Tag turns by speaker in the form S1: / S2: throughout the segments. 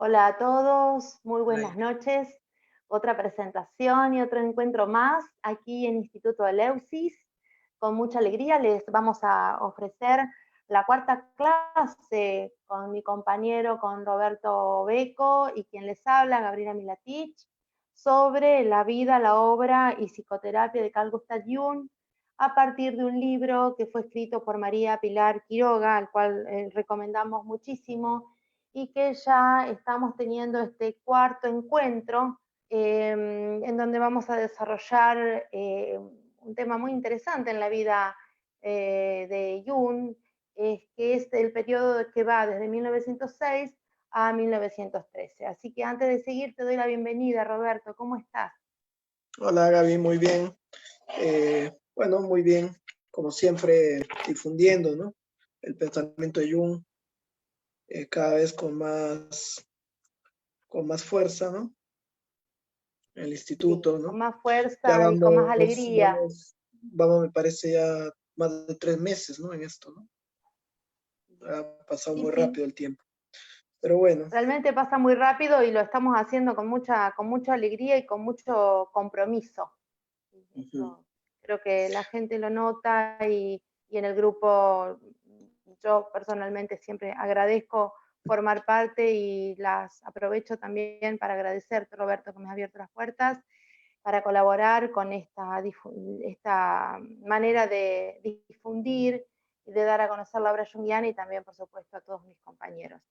S1: Hola a todos, muy buenas
S2: Ay,
S1: noches. Otra presentación y otro encuentro más aquí en Instituto Eleusis. Con mucha alegría les vamos a ofrecer la cuarta clase con mi compañero, con Roberto Beco, y quien les habla, Gabriela Milatich, sobre la vida, la obra y psicoterapia de Carl Gustav Jung, a partir de un libro que fue escrito por María Pilar Quiroga, al cual recomendamos muchísimo, y que ya estamos teniendo este cuarto encuentro en donde vamos a desarrollar un tema muy interesante en la vida de Jung, que es el periodo que va desde 1906 a 1913. Así que antes de seguir te doy la bienvenida, Roberto. ¿Cómo estás?
S2: hola Gaby, muy bien. Bueno, muy bien, como siempre, difundiendo, ¿no? El pensamiento de Jung cada vez con más fuerza, ¿no? En el
S1: Sí,
S2: instituto,
S1: con
S2: ¿no?
S1: más
S2: Ya
S1: fuerza y con más alegría.
S2: me parece ya más de 3 meses, ¿no? En esto, ¿no? Ha pasado
S1: Sí,
S2: muy
S1: sí,
S2: rápido el tiempo. Pero bueno,
S1: realmente pasa muy rápido y lo estamos haciendo con mucha alegría y con mucho compromiso.
S2: ujú.
S1: Eso creo que la gente lo nota y en el grupo yo personalmente siempre agradezco formar parte y las aprovecho también para agradecerte, Roberto, que me has abierto las puertas para colaborar con esta manera de difundir y de dar a conocer la obra junguiana y también, por supuesto, a todos mis compañeros.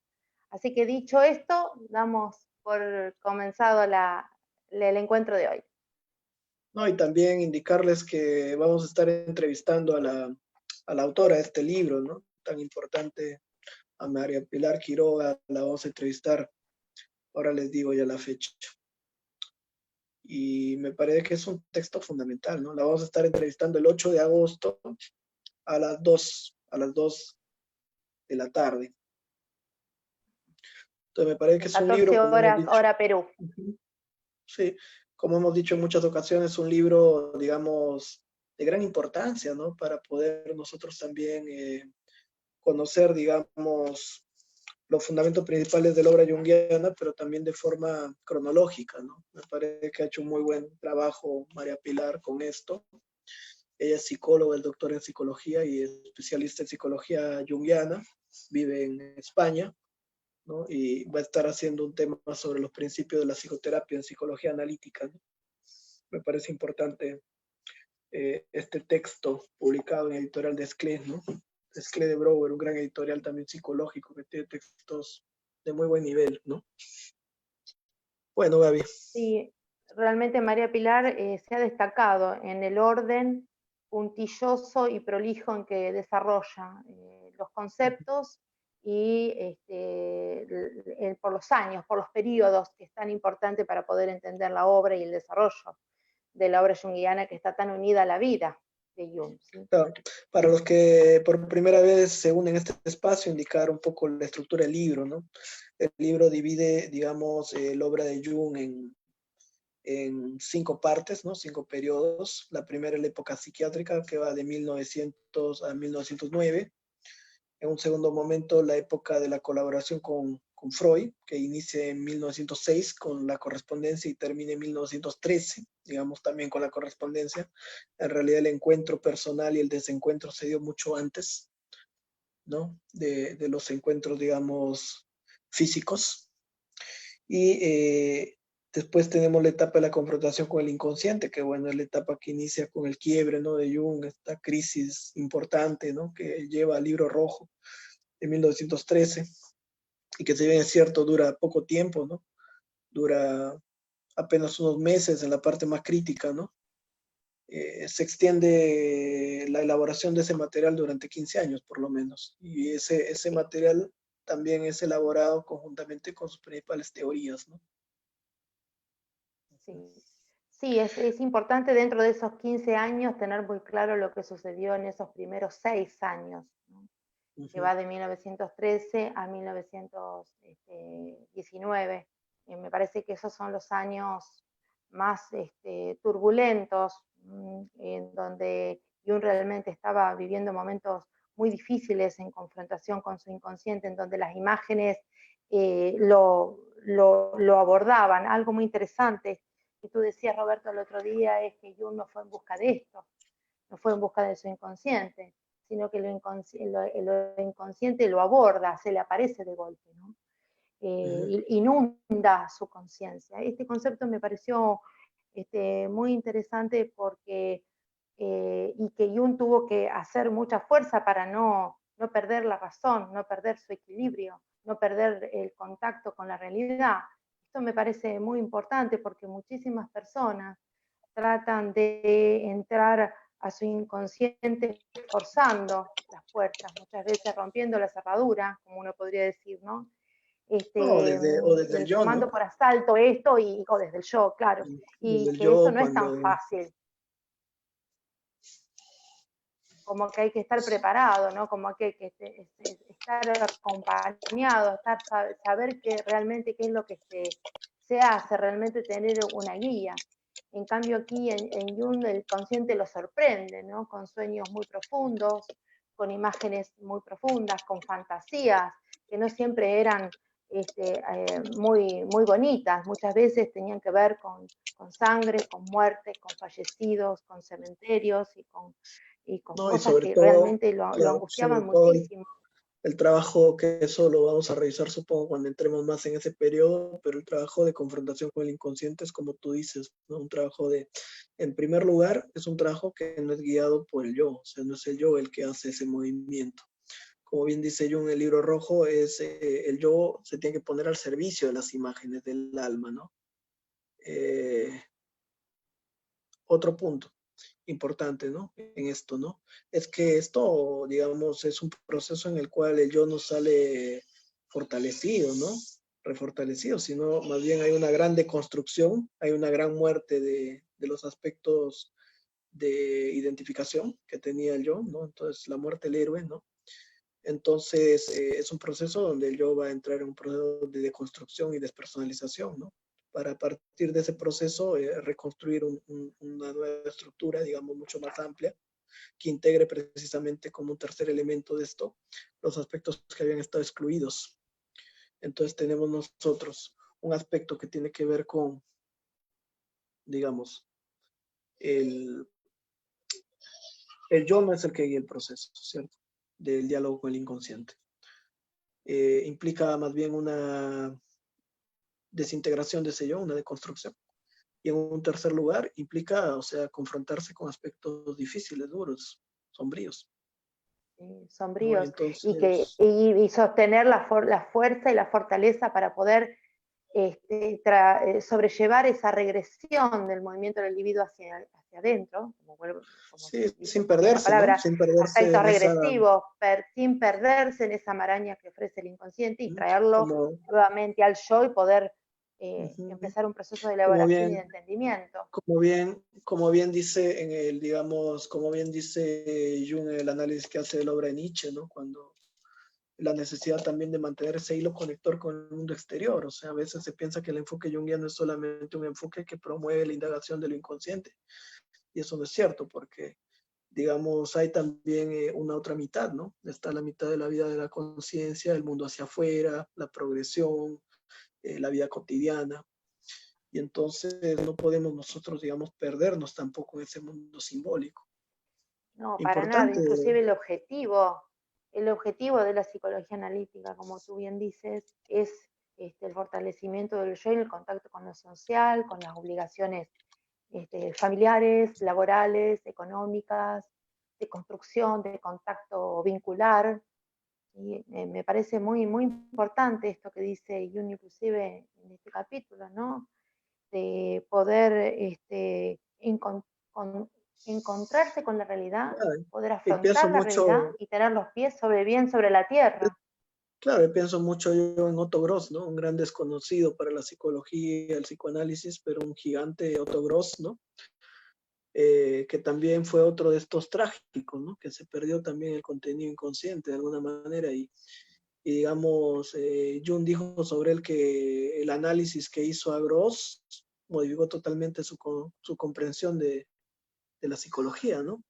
S1: Así que dicho esto, damos por comenzado el encuentro de hoy.
S2: No, y también indicarles que vamos a estar entrevistando a la autora de este libro, ¿no? Tan importante, a María Pilar Quiroga, la vamos a entrevistar, ahora les digo ya la fecha. Y me parece que es un texto fundamental, ¿no? La vamos a estar entrevistando el 8 de agosto a las 2 de la tarde. Entonces me parece que es un libro,
S1: 14
S2: como hemos
S1: horas,
S2: dicho,
S1: hora Perú.
S2: sí, como hemos dicho en muchas ocasiones, un libro, digamos, de gran importancia, ¿no? Para poder nosotros también conocer, digamos, los fundamentos principales de la obra junguiana, pero también de forma cronológica, ¿no? Me parece que ha hecho un muy buen trabajo María Pilar con esto. Ella es psicóloga, es doctora en psicología y es especialista en psicología junguiana, vive en España, ¿no? Y va a estar haciendo un tema sobre los principios de la psicoterapia en psicología analítica, ¿no? Me parece importante este texto publicado en editorial de Esclés, ¿no? Esclés de Brouwer, un gran editorial también psicológico que tiene textos de muy buen nivel, ¿no? Bueno, Gaby.
S1: Sí, realmente María Pilar se ha destacado en el orden puntilloso y prolijo en que desarrolla los conceptos y por los años, por los periodos que es tan importante para poder entender la obra y el desarrollo de la obra junguiana que está tan unida a la vida de Jung. ¿Sí?
S2: Claro, para los que por primera vez se unen a este espacio, indicar un poco la estructura del libro, ¿no? El libro divide, digamos, la obra de Jung en 5 partes, ¿no? 5 periodos. La primera es la época psiquiátrica, que va de 1900 a 1909. En un segundo momento, la época de la colaboración con Freud, que inicia en 1906 con la correspondencia y termina en 1913, digamos también con la correspondencia. En realidad el encuentro personal y el desencuentro se dio mucho antes, ¿no? De los encuentros, digamos, físicos. Y después tenemos la etapa de la confrontación con el inconsciente, que bueno, es la etapa que inicia con el quiebre, ¿no? De Jung, esta crisis importante, ¿no? Que lleva al libro rojo de 1913 y que si bien es cierto dura poco tiempo, ¿no? Dura apenas unos meses en la parte más crítica, ¿no? Se extiende la elaboración de ese material durante 15 años por lo menos y ese
S1: Sí,
S2: material también es elaborado conjuntamente con sus principales teorías, ¿no?
S1: sí. Sí, es importante dentro de esos 15 años tener muy claro lo que sucedió en esos primeros 6 años, ¿no?
S2: Uh
S1: Que
S2: -huh.
S1: va de 1913 a 1919. Me parece que esos son los años más turbulentos, en donde Jung realmente estaba viviendo momentos muy difíciles en confrontación con su inconsciente, en donde las imágenes lo abordaban. Algo muy interesante que tú decías, Roberto, el otro día, es que Jung no fue en busca de esto, no fue en busca de su inconsciente, sino que lo inconsciente lo aborda, se le aparece de golpe, ¿no? Inunda su conciencia. Este concepto me pareció muy interesante porque, y que Jung tuvo que hacer mucha fuerza para no perder la razón, no perder su equilibrio, no perder el contacto con la realidad. Esto me parece muy importante porque muchísimas personas tratan de entrar a su inconsciente forzando las puertas, muchas veces rompiendo la cerradura, como uno podría decir, ¿no?
S2: No, o desde el yo,
S1: Tomando
S2: ¿no?
S1: por asalto esto o desde el yo, claro,
S2: Desde
S1: y
S2: el
S1: que eso
S2: yo
S1: no es tan
S2: cuando...
S1: fácil, como que hay que estar preparado, ¿no? Como que hay que estar acompañado, saber que realmente qué es lo que se hace, realmente tener una guía. En cambio aquí en Jung el consciente lo sorprende, ¿no? Con sueños muy profundos, con imágenes muy profundas, con fantasías que no siempre eran muy, muy bonitas, muchas veces tenían que ver con sangre, con muerte, con fallecidos, con cementerios y con
S2: No, y
S1: cosas
S2: sobre
S1: que
S2: todo,
S1: realmente lo
S2: claro, sobre
S1: angustiaban
S2: todo
S1: muchísimo.
S2: el trabajo, que eso lo vamos a revisar, supongo, cuando entremos más en ese periodo, pero el trabajo de confrontación con el inconsciente es como tú dices, ¿no? Un trabajo en primer lugar, es un trabajo que no es guiado por el yo, o sea, no es el yo el que hace ese movimiento. Como bien dice yo en el libro rojo, el yo se tiene que poner al servicio de las imágenes del alma, ¿no? Eh, Otro punto importante, ¿no? En esto, ¿no? Es que esto, digamos, es un proceso en el cual el yo no sale fortalecido, ¿no? Refortalecido, sino más bien hay una gran deconstrucción, hay una gran muerte de los aspectos de identificación que tenía el yo, ¿no? Entonces, la muerte del héroe, ¿no? Entonces, es un proceso donde el yo va a entrar en un proceso de deconstrucción y despersonalización, ¿no? Para a partir de ese proceso reconstruir una nueva estructura, digamos, mucho más amplia, que integre precisamente como un tercer elemento de esto los aspectos que habían estado excluidos. Entonces tenemos nosotros un aspecto que tiene que ver con, digamos, el, el yo no es el que guía el proceso, ¿cierto? Del diálogo con el inconsciente. Implica más bien una desintegración de ese yo, una deconstrucción. Y en un tercer lugar, implica, o sea, confrontarse con aspectos difíciles, duros, sombríos, ¿no? Y
S1: Sombríos,
S2: entonces,
S1: y sostener la fuerza y la fortaleza para poder sobrellevar esa regresión del movimiento del individuo hacia adentro, como
S2: sí,
S1: dice
S2: sin
S1: propia la
S2: perderse, ¿no?
S1: palabra,
S2: Sin perderse
S1: aspectos
S2: en esa,
S1: regresivos, sin perderse en esa maraña que ofrece el inconsciente y traerlo
S2: como,
S1: nuevamente al yo y poder
S2: uh-huh,
S1: empezar un proceso de
S2: como
S1: elaboración y de
S2: bien,
S1: entendimiento.
S2: como bien dice en el, digamos, como bien dice Jung en el análisis que hace de la obra de Nietzsche, ¿no? Cuando la necesidad también de mantener ese hilo conector con el mundo exterior. O sea, a veces se piensa que el enfoque junguiano es solamente un enfoque que promueve la indagación de lo inconsciente. Y eso no es cierto, porque, digamos, hay también una otra mitad, ¿no? Está la mitad de la vida de la conciencia, el mundo hacia afuera, la progresión, la vida cotidiana. Y entonces no podemos nosotros, digamos, perdernos tampoco en ese mundo simbólico.
S1: No, para nada.
S2: Importante,
S1: Inclusive el objetivo de la psicología analítica, como tú bien dices, es el fortalecimiento del yo y el contacto con lo social, con las obligaciones familiares, laborales, económicas, de construcción, de contacto vincular. Y me parece muy, muy importante esto que dice Jung inclusive en este capítulo, ¿no? De poder encontrarse con la realidad, poder
S2: y pienso
S1: afrontar la realidad
S2: mucho,
S1: y tener los pies bien sobre la tierra.
S2: claro, yo pienso mucho yo en Otto Gross, ¿no? Un gran desconocido para la psicología y el psicoanálisis, pero un gigante, Otto Gross, ¿no? Que también fue otro de estos trágicos, ¿no? Que se perdió también el contenido inconsciente de alguna manera y digamos, Jung dijo sobre él que el análisis que hizo a Gross modificó totalmente su comprensión de la psicología, ¿no?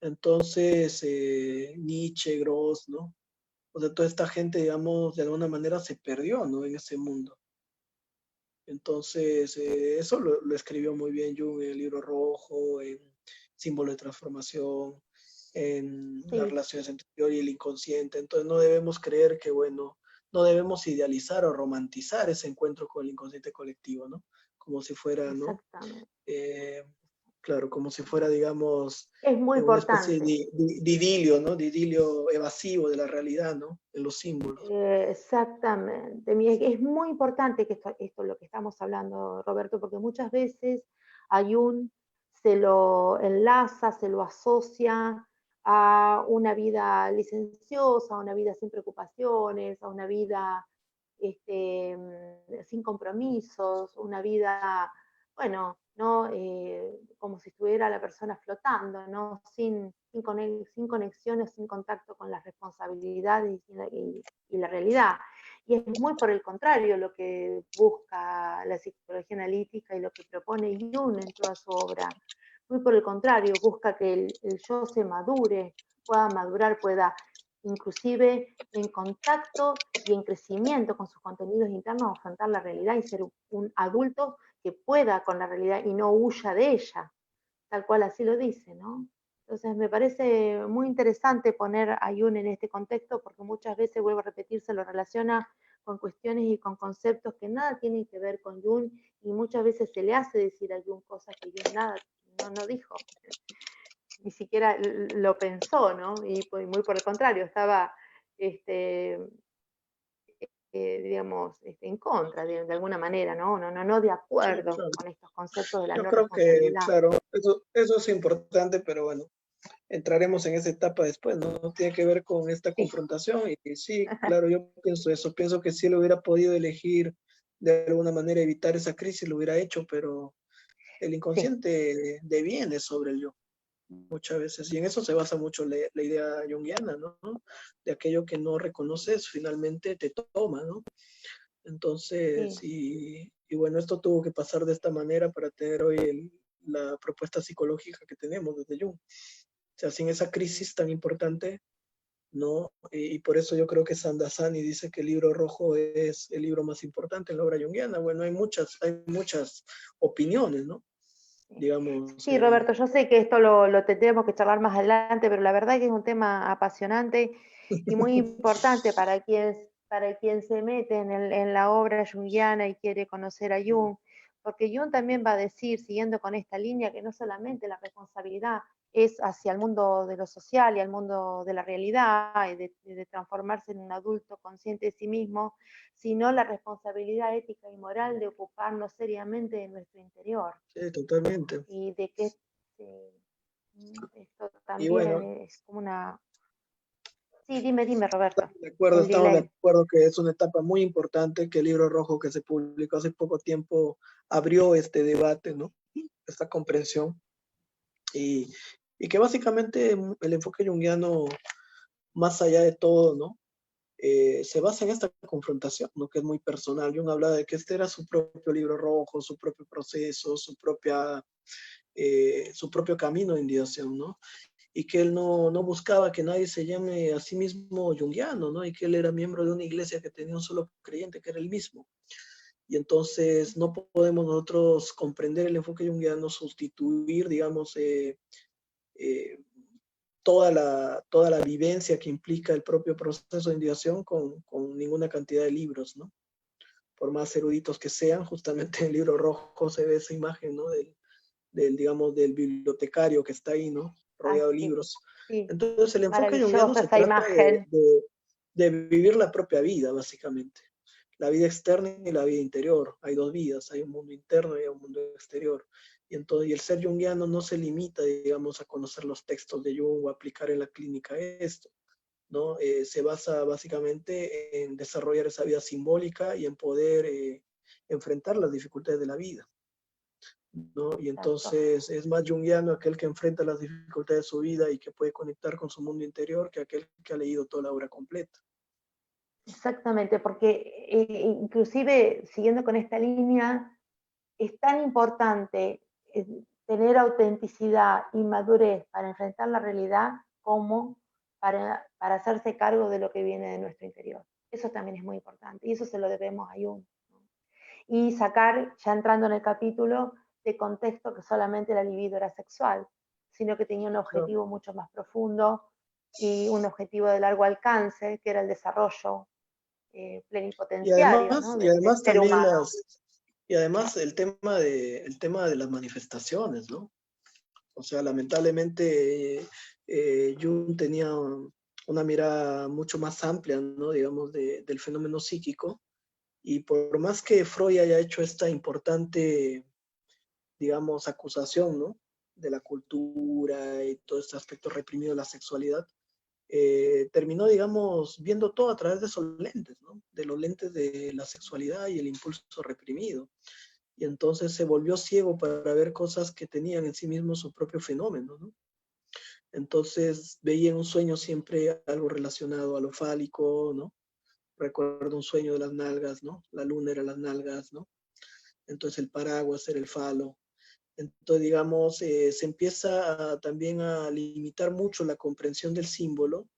S2: Entonces, Nietzsche, Gross, ¿no? O sea, toda esta gente, digamos, de alguna manera se perdió, ¿no? En ese mundo. Entonces, eso lo escribió muy bien Jung en el Libro Rojo, en Símbolo de Transformación, en las
S1: Sí,
S2: relaciones entre el interior y el inconsciente. Entonces, no debemos creer que, bueno, no debemos idealizar o romantizar ese encuentro con el inconsciente colectivo, ¿no? Como si fuera, ¿no?
S1: exactamente.
S2: Eh, claro, como si fuera, digamos,
S1: Es muy
S2: una especie
S1: importante.
S2: de idilio, ¿no? De idilio evasivo de la realidad, ¿no? En los símbolos.
S1: Exactamente. Es muy importante que esto lo que estamos hablando, Roberto, porque muchas veces a Jung se lo enlaza, se lo asocia a una vida licenciosa, a una vida sin preocupaciones, a una vida sin compromisos, una vida, bueno, ¿no? Como si estuviera la persona flotando, ¿no? Sin conexión o sin contacto con las responsabilidades y la realidad. Y es muy por el contrario lo que busca la psicología analítica y lo que propone Jung en toda su obra. Muy por el contrario, busca que el yo se madure, pueda madurar, pueda inclusive en contacto y en crecimiento con sus contenidos internos afrontar la realidad y ser un adulto que pueda con la realidad y no huya de ella, tal cual así lo dice, ¿no? Entonces me parece muy interesante poner a Jung en este contexto porque muchas veces, vuelvo a repetir, se lo relaciona con cuestiones y con conceptos que nada tienen que ver con Jung y muchas veces se le hace decir a Jung cosas que Jung nada, no dijo, ni siquiera lo pensó, ¿no? Y muy por el contrario, estaba, este, digamos, en contra de alguna manera, ¿no? No de
S2: Sí,
S1: acuerdo
S2: claro.
S1: con estos conceptos de la
S2: Yo
S1: no
S2: creo que,
S1: responsabilidad.
S2: claro, eso es importante, pero bueno, entraremos en esa etapa después, ¿no? No tiene que ver con esta
S1: Sí,
S2: confrontación. Y sí, claro, yo pienso eso. Pienso que si él hubiera podido elegir de alguna manera evitar esa crisis, lo hubiera hecho, pero el
S1: sí,
S2: inconsciente deviene sobre el yo muchas veces. Y en eso se basa mucho la idea junguiana, ¿no? De aquello que no reconoces, finalmente te toma, ¿no? Entonces,
S1: sí.
S2: y bueno, esto tuvo que pasar de esta manera para tener hoy la propuesta psicológica que tenemos desde Jung. O sea, sin esa crisis tan importante, ¿no? Y por eso yo creo que Sandasani dice que el libro rojo es el libro más importante en la obra junguiana. Bueno, hay muchas opiniones, ¿no? Digamos,
S1: Sí, Roberto, yo sé que esto lo tendremos que charlar más adelante, pero la verdad que es un tema apasionante y muy importante para quien se mete en la obra junguiana y quiere conocer a Jung, porque Jung también va a decir, siguiendo con esta línea, que no solamente la responsabilidad es hacia el mundo de lo social y al mundo de la realidad y de transformarse en un adulto consciente de sí mismo, sino la responsabilidad ética y moral de ocuparnos seriamente de nuestro interior
S2: sí, totalmente.
S1: y de que esto
S2: Y
S1: también
S2: bueno,
S1: es como una... Sí, dime, Roberto, el
S2: estamos de
S1: delay.
S2: acuerdo que es una etapa muy importante, que el libro rojo que se publicó hace poco tiempo abrió este debate, ¿no? Esta comprensión. Y, y que básicamente el enfoque junguiano, más allá de todo, ¿no? Se basa en esta confrontación, ¿no? Que es muy personal. Jung hablaba de que este era su propio libro rojo, su propio proceso, su propio camino de individuación, ¿no? Y que él no buscaba que nadie se llame a sí mismo junguiano, ¿no? Y que él era miembro de una iglesia que tenía un solo creyente, que era el mismo. Y entonces no podemos nosotros comprender el enfoque junguiano, sustituir, digamos, eh, toda la vivencia que implica el propio proceso de individuación con ninguna cantidad de libros, ¿no? Por más eruditos que sean, justamente en el libro rojo se ve esa imagen, ¿no? Digamos, del bibliotecario que está ahí, ¿no?
S1: Ah,
S2: Rodeado de
S1: sí,
S2: libros.
S1: sí,
S2: Entonces el enfoque junguiano
S1: maravillosa
S2: se
S1: esa
S2: trata
S1: imagen.
S2: de vivir la propia vida, básicamente. La vida externa y la vida interior. Hay dos vidas, hay un mundo interno y hay un mundo exterior. Y el ser junguiano no se limita, digamos, a conocer los textos de Jung o aplicar en la clínica esto, ¿no? Se basa básicamente en desarrollar esa vida simbólica y en poder enfrentar las dificultades de la vida, ¿no? Y
S1: Exacto,
S2: entonces es más junguiano aquel que enfrenta las dificultades de su vida y que puede conectar con su mundo interior que aquel que ha leído toda la obra completa.
S1: exactamente, porque inclusive siguiendo con esta línea, es tan importante tener autenticidad y madurez para enfrentar la realidad como para hacerse cargo de lo que viene de nuestro interior. Eso también es muy importante, y eso se lo debemos a Jung, ¿no? Y sacar, ya entrando en el capítulo, de contexto que solamente la libido era sexual, sino que tenía un objetivo mucho más profundo y un objetivo de largo alcance, que era el desarrollo plenipotenciario, ¿no?
S2: Y
S1: del
S2: además
S1: ser
S2: también
S1: humano.
S2: y además el tema de las manifestaciones, ¿no? O sea, lamentablemente Jung tenía una mirada mucho más amplia, ¿no? Digamos, del fenómeno psíquico. Y por más que Freud haya hecho esta importante, digamos, acusación, ¿no? De la cultura y todo este aspecto reprimido de la sexualidad, terminó, digamos, viendo todo a través de esos lentes, ¿no? De los lentes de la sexualidad y el impulso reprimido. Y entonces se volvió ciego para ver cosas que tenían en sí mismos su propio fenómeno, ¿no? Entonces veía en un sueño siempre algo relacionado a lo fálico, ¿no? Recuerdo un sueño de las nalgas, ¿no? La luna era las nalgas, ¿no? Entonces el paraguas era el falo. Entonces, digamos, se empieza también a limitar mucho la comprensión del símbolo,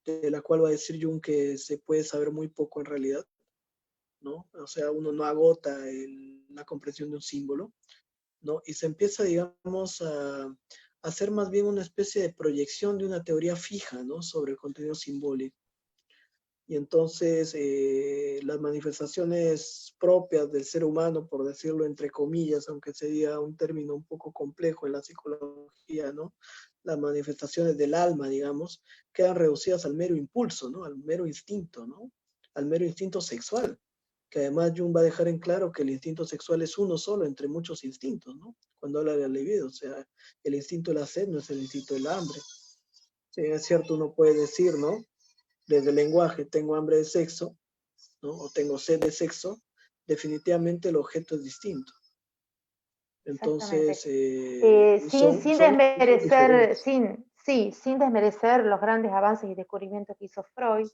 S2: de la cual va a decir Jung que se puede saber muy poco en realidad, ¿no? O sea, uno no agota la comprensión de un símbolo, ¿no? Y se empieza, digamos, a hacer más bien una especie de proyección de una teoría fija, ¿no? Sobre el contenido simbólico. Y entonces las manifestaciones propias del ser humano, por decirlo entre comillas, aunque sería un término un poco complejo en la psicología, ¿no? Las manifestaciones del alma, digamos, quedan reducidas al mero impulso, ¿no? Al mero instinto, ¿no? Al mero instinto sexual, que además Jung va a dejar en claro que el instinto sexual es uno solo entre muchos instintos, ¿no? Cuando habla de la libido, o sea, el instinto de la sed no es el instinto del hambre. Sí, es cierto, uno puede decir, ¿no? Desde el lenguaje, tengo hambre de sexo, ¿no? O tengo sed de sexo, definitivamente el objeto es distinto.
S1: Exactamente.
S2: Entonces,
S1: Sin
S2: son
S1: desmerecer,
S2: diferentes.
S1: sin desmerecer los grandes avances y descubrimientos que hizo Freud,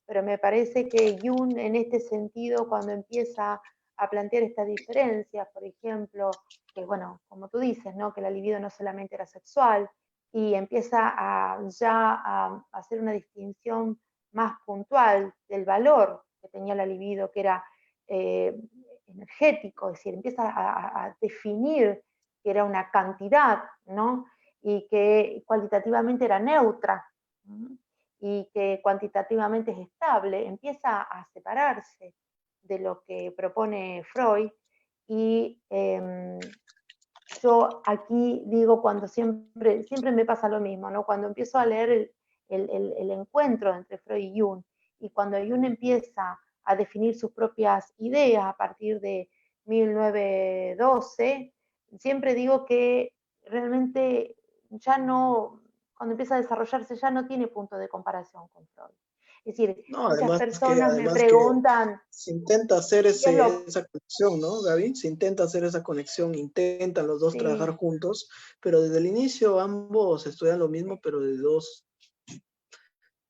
S1: pero me parece que Jung en este sentido, cuando empieza a plantear estas diferencias, por ejemplo, que bueno, como tú dices, ¿no? Que la libido no solamente era sexual, y empieza a hacer una distinción más puntual del valor que tenía la libido, que era energético, es decir, empieza a definir que era una cantidad, ¿no? Y que cualitativamente era neutra, ¿no? Y que cuantitativamente es estable, empieza a separarse de lo que propone Freud. Y yo aquí digo, cuando siempre me pasa lo mismo, ¿no? Cuando empiezo a leer el encuentro entre Freud y Jung, y cuando Jung empieza a definir sus propias ideas a partir de 1912, siempre digo que realmente ya no, cuando empieza a desarrollarse, ya no tiene punto de comparación con Freud. Es decir,
S2: No,
S1: muchas personas me preguntan,
S2: se intenta hacer
S1: y es lo,
S2: esa conexión, ¿no, Gaby? Se intenta hacer esa conexión, intentan los dos trabajar
S1: sí,
S2: juntos, pero desde el inicio ambos estudian lo mismo, pero de dos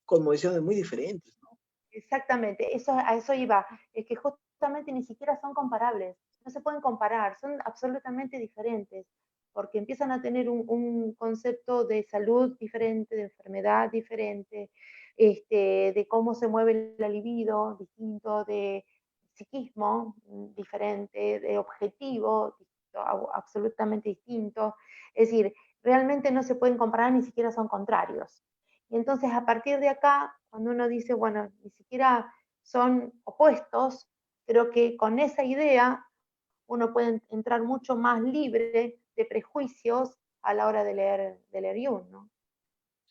S2: cosmovisiones muy diferentes, ¿no?
S1: exactamente, a eso iba, es que justamente ni siquiera son comparables, no se pueden comparar, son absolutamente diferentes, porque empiezan a tener un concepto de salud diferente, de enfermedad diferente, de cómo se mueve la libido distinto, de psiquismo diferente, de objetivo absolutamente distinto, es decir, realmente no se pueden comparar, ni siquiera son contrarios. Y entonces a partir de acá, cuando uno dice, bueno, ni siquiera son opuestos, creo que con esa idea uno puede entrar mucho más libre de prejuicios a la hora de leer Jung, ¿no?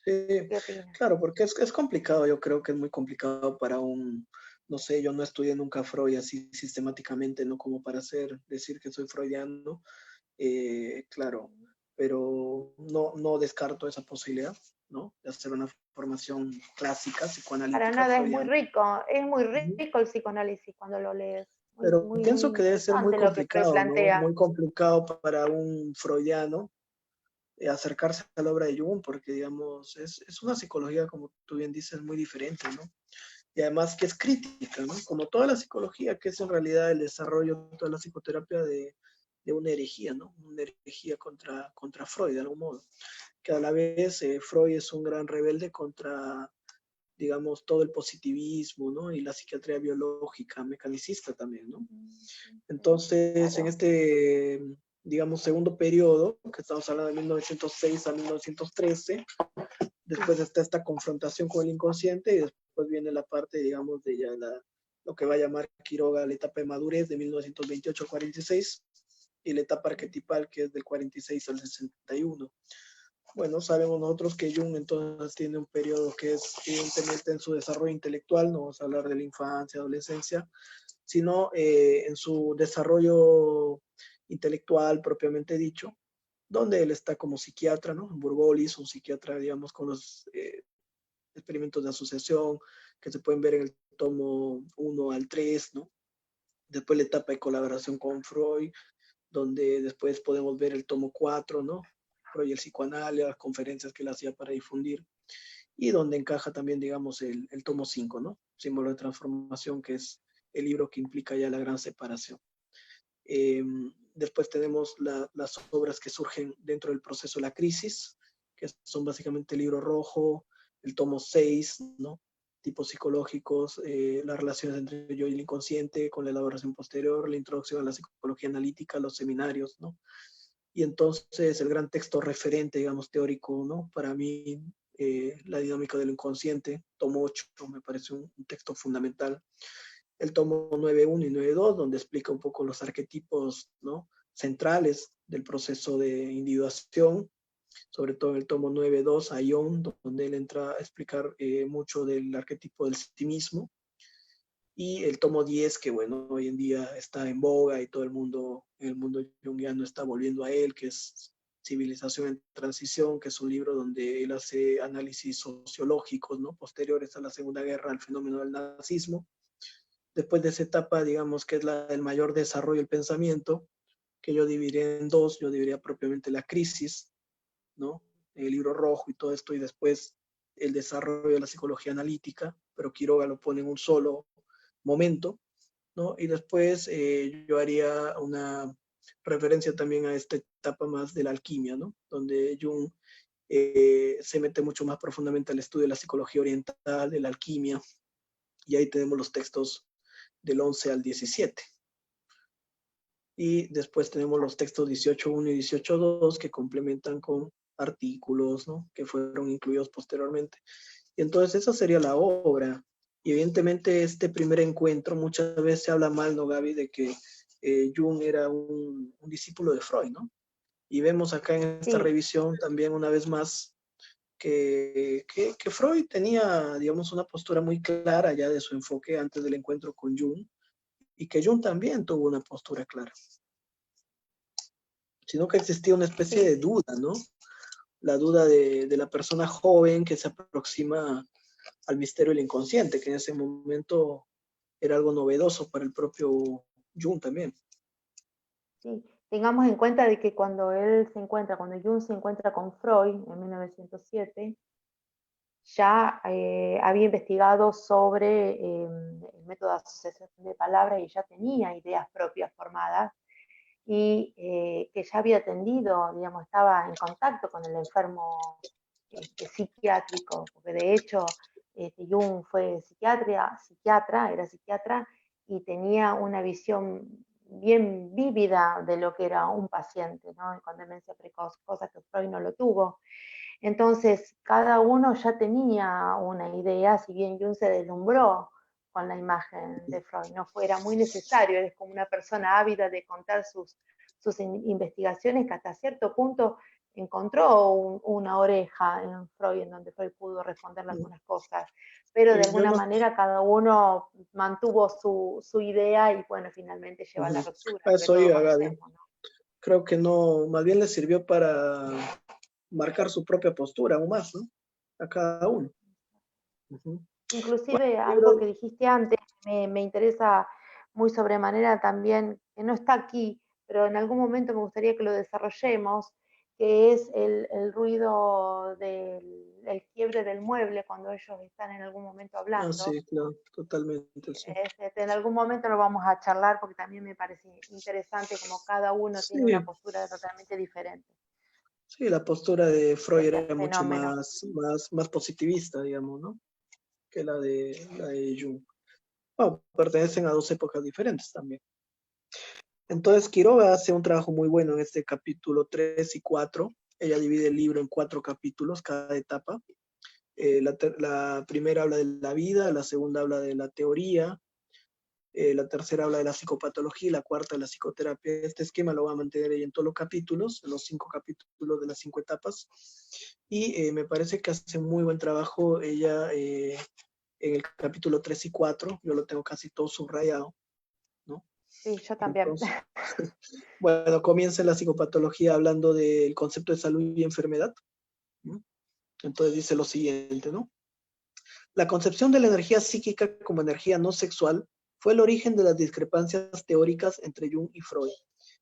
S2: Sí,
S1: ¿Qué opinas?
S2: claro, porque es complicado, yo creo que es muy complicado para un, no sé, yo no estudié nunca Freud así sistemáticamente, ¿no? Como para decir que soy freudiano, claro, pero no descarto esa posibilidad, ¿no? De hacer una formación clásica
S1: Para
S2: psicoanalítica
S1: nada,
S2: freudiana.
S1: es muy
S2: Ujú.
S1: rico el psicoanálisis cuando lo lees, muy,
S2: Pero
S1: muy, muy
S2: pienso que debe ser muy
S1: interesante lo que Freud
S2: complicado, ¿no?
S1: plantea.
S2: Muy complicado para un freudiano acercarse a la obra de Jung, porque, digamos, es una psicología, como tú bien dices, muy diferente, ¿no? Y además que es crítica, ¿no? Como toda la psicología, que es en realidad el desarrollo de toda la psicoterapia de una herejía, ¿no? Una herejía contra Freud, de algún modo. que a la vez Freud es un gran rebelde contra, digamos, todo el positivismo, ¿no? Y la psiquiatría biológica, mecanicista también, ¿no? Entonces, en
S1: Claro.
S2: este, digamos, segundo periodo, que estamos hablando de 1906 a 1913, después está esta confrontación con el inconsciente y después viene la parte, digamos, de ya lo que va a llamar Quiroga la etapa de madurez de 1928 al 46 y la etapa arquetipal que es del 46 al 61. Bueno, sabemos nosotros que Jung entonces tiene un periodo que es evidentemente en su desarrollo intelectual, no vamos a hablar de la infancia, adolescencia, sino en su desarrollo intelectual propiamente dicho, donde él está como psiquiatra, ¿no? Burgolis, un psiquiatra, digamos, con los experimentos de asociación que se pueden ver en el tomo 1 al 3, ¿no? Después la etapa de colaboración con Freud, donde después podemos ver el tomo 4, ¿no? Freud y el psicoanálisis, las conferencias que él hacía para difundir, y donde encaja también, digamos, el tomo 5, ¿no? Símbolo de transformación, que es el libro que implica ya la gran separación. Eh, Después tenemos las obras que surgen dentro del proceso de la crisis, que son básicamente el libro rojo, el tomo 6, ¿no? Tipos psicológicos, las relaciones entre yo y el inconsciente, con la elaboración posterior, la introducción a la psicología analítica, los seminarios, ¿no? Y entonces el gran texto referente, digamos, teórico, ¿no? Para mí, La dinámica del inconsciente, tomo 8, me parece un texto fundamental. El tomo 9.1 y 9.2, donde explica un poco los arquetipos, ¿no? Centrales del proceso de individuación, sobre todo en el tomo 9.2, Aion, donde él entra a explicar mucho del arquetipo del sí mismo, y el tomo 10, que bueno, hoy en día está en boga y todo el mundo junguiano está volviendo a él, que es Civilización en Transición, que es un libro donde él hace análisis sociológicos, ¿no? Posteriores a la Segunda Guerra, al fenómeno del nazismo. Después de esa etapa, digamos que es el mayor desarrollo del pensamiento, que yo dividiría en dos, yo dividiría propiamente la crisis, ¿no? El libro rojo y todo esto, y después el desarrollo de la psicología analítica, pero Quiroga lo pone en un solo momento, ¿no? Y después yo haría una referencia también a esta etapa más de la alquimia, ¿no? Donde Jung se mete mucho más profundamente al estudio de la psicología oriental, de la alquimia, y ahí tenemos los textos del 11 al 17. Y después tenemos los textos 18.1 y 18.2 que complementan con artículos, ¿no? Que fueron incluidos posteriormente. Y entonces esa sería la obra. Y evidentemente este primer encuentro, muchas veces se habla mal, ¿no, Gaby? De que Jung era un discípulo de Freud, ¿no? Y vemos acá en esta
S1: Sí,
S2: revisión también una vez más que Freud tenía, digamos, una postura muy clara ya de su enfoque antes del encuentro con Jung, y que Jung también tuvo una postura clara, sino que existía una especie
S1: sí.
S2: de duda, ¿no? La duda de la persona joven que se aproxima al misterio del inconsciente, que en ese momento era algo novedoso para el propio Jung también.
S1: Sí, tengamos en cuenta de que cuando Jung se encuentra con Freud en 1907, ya había investigado sobre el método de asociación de palabras y ya tenía ideas propias formadas y que ya había atendido, digamos, estaba en contacto con el enfermo psiquiátrico, porque de hecho Jung fue era psiquiatra y tenía una visión bien vívida de lo que era un paciente, ¿no? Con demencia precoz, cosa que Freud no lo tuvo. Entonces, cada uno ya tenía una idea, si bien Jung se deslumbró con la imagen de Freud, no fuera muy necesario, él es como una persona ávida de contar sus investigaciones que hasta cierto punto encontró una oreja en Freud, en donde Freud pudo responderle algunas cosas, pero de
S2: Yo
S1: alguna
S2: no,
S1: manera cada uno mantuvo su idea y bueno, finalmente lleva a la ruptura,
S2: a
S1: lo que
S2: eso
S1: todos
S2: iba, Gaby.
S1: conocemos, ¿no?
S2: Creo que no, más bien le sirvió para marcar su propia postura aún más, ¿no? A cada uno. Uh-huh. Bueno,
S1: Inclusive
S2: el
S1: algo
S2: libro,
S1: que dijiste antes me interesa muy sobremanera también, que no está aquí, pero en algún momento me gustaría que lo desarrollemos, que es el ruido del el quiebre del mueble cuando ellos están en algún momento hablando.
S2: sí, claro, totalmente, sí.
S1: En algún momento lo vamos a charlar porque también me parece interesante como cada uno tiene una
S2: Sí,
S1: postura totalmente diferente.
S2: Sí, la postura de Freud
S1: este
S2: era mucho
S1: fenómeno.
S2: más positivista, digamos, ¿no? Que la de Jung. Bueno, pertenecen a dos épocas diferentes también. Entonces, Quiroga hace un trabajo muy bueno en este capítulo 3 y 4. Ella divide el libro en 4 capítulos, cada etapa. La primera habla de la vida, la segunda habla de la teoría, la tercera habla de la psicopatología y la cuarta de la psicoterapia. Este esquema lo va a mantener ella en todos los capítulos, en los 5 capítulos de las 5 etapas. Y me parece que hace muy buen trabajo ella en el capítulo 3 y 4. Yo lo tengo casi todo subrayado, ¿no?
S1: Sí, yo también.
S2: Entonces, bueno, comienza la psicopatología hablando del concepto de salud y enfermedad, ¿no? Entonces dice lo siguiente, ¿no? La concepción de la energía psíquica como energía no sexual fue el origen de las discrepancias teóricas entre Jung y Freud.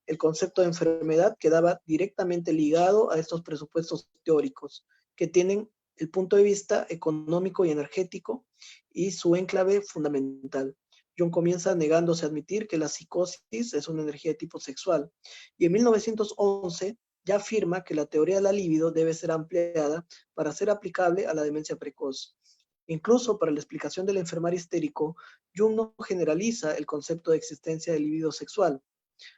S2: El concepto de enfermedad quedaba directamente ligado a estos presupuestos teóricos, que tienen el punto de vista económico y energético y su enclave fundamental. Jung comienza negándose a admitir que la psicosis es una energía de tipo sexual, y en 1911 ya afirma que la teoría de la libido debe ser ampliada para ser aplicable a la demencia precoz. Incluso para la explicación del enfermar histérico, Jung no generaliza el concepto de existencia del libido sexual,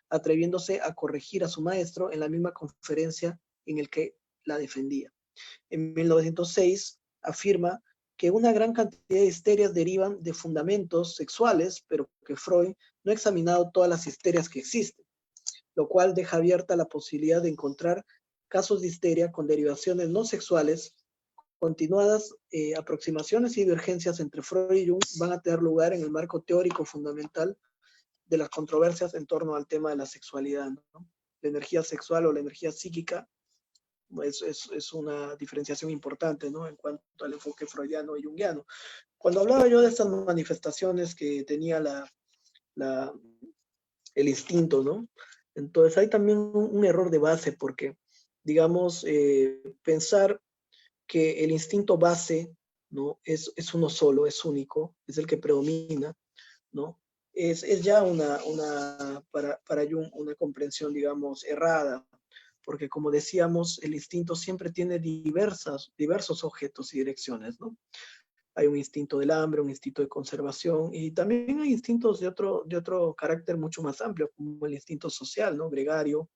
S2: atreviéndose a corregir a su maestro en la misma conferencia en el que la defendía. En 1906 afirma que una gran cantidad de histerias derivan de fundamentos sexuales, pero que Freud no ha examinado todas las histerias que existen, lo cual deja abierta la posibilidad de encontrar casos de histeria con derivaciones no sexuales. Continuadas aproximaciones y divergencias entre Freud y Jung van a tener lugar en el marco teórico fundamental de las controversias en torno al tema de la sexualidad, ¿no? La energía sexual o la energía psíquica es una diferenciación importante, ¿no? En cuanto al enfoque freudiano y junguiano. Cuando hablaba yo de estas manifestaciones que tenía la, el instinto, ¿no? Entonces hay también un error de base porque, digamos, pensar que el instinto base, ¿no? Es uno solo, es único, es el que predomina, ¿no? Es ya para Jung una comprensión, digamos, errada, porque como decíamos, el instinto siempre tiene diversos objetos y direcciones, ¿no? Hay un instinto del hambre, un instinto de conservación, y también hay instintos de otro carácter mucho más amplio, como el instinto social, ¿no? Gregario,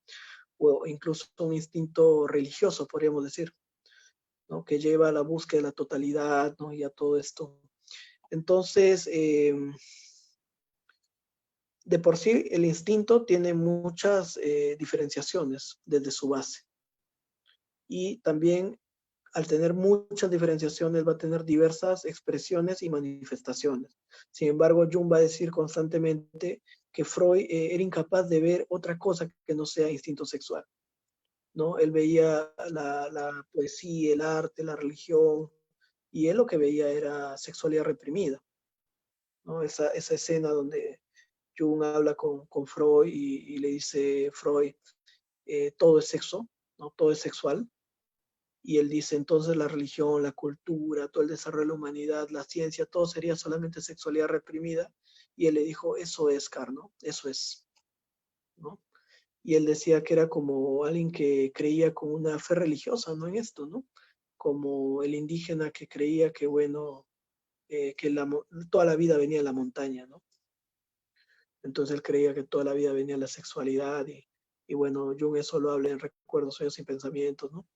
S2: o incluso un instinto religioso, podríamos decir, ¿no? Que lleva a la búsqueda de la totalidad, ¿no? Y a todo esto. Entonces, de por sí, el instinto tiene muchas diferenciaciones desde su base. Y también, al tener muchas diferenciaciones, va a tener diversas expresiones y manifestaciones. Sin embargo, Jung va a decir constantemente que Freud era incapaz de ver otra cosa que no sea instinto sexual, ¿no? Él veía la poesía, el arte, la religión, y él lo que veía era sexualidad reprimida, ¿no? Esa escena donde Jung habla con Freud y le dice, Freud, todo es sexo, ¿no? Todo es sexual. Y él dice, entonces la religión, la cultura, todo el desarrollo de la humanidad, la ciencia, todo sería solamente sexualidad reprimida. Y él le dijo, eso es, Carno, eso es, ¿no? Y él decía que era como alguien que creía con una fe religiosa, ¿no? En esto, ¿no? Como el indígena que creía que, bueno, toda la vida venía de la montaña, ¿no? Entonces él creía que toda la vida venía la sexualidad y bueno, Jung eso lo habla en Recuerdos, Sueños y Pensamientos, ¿no?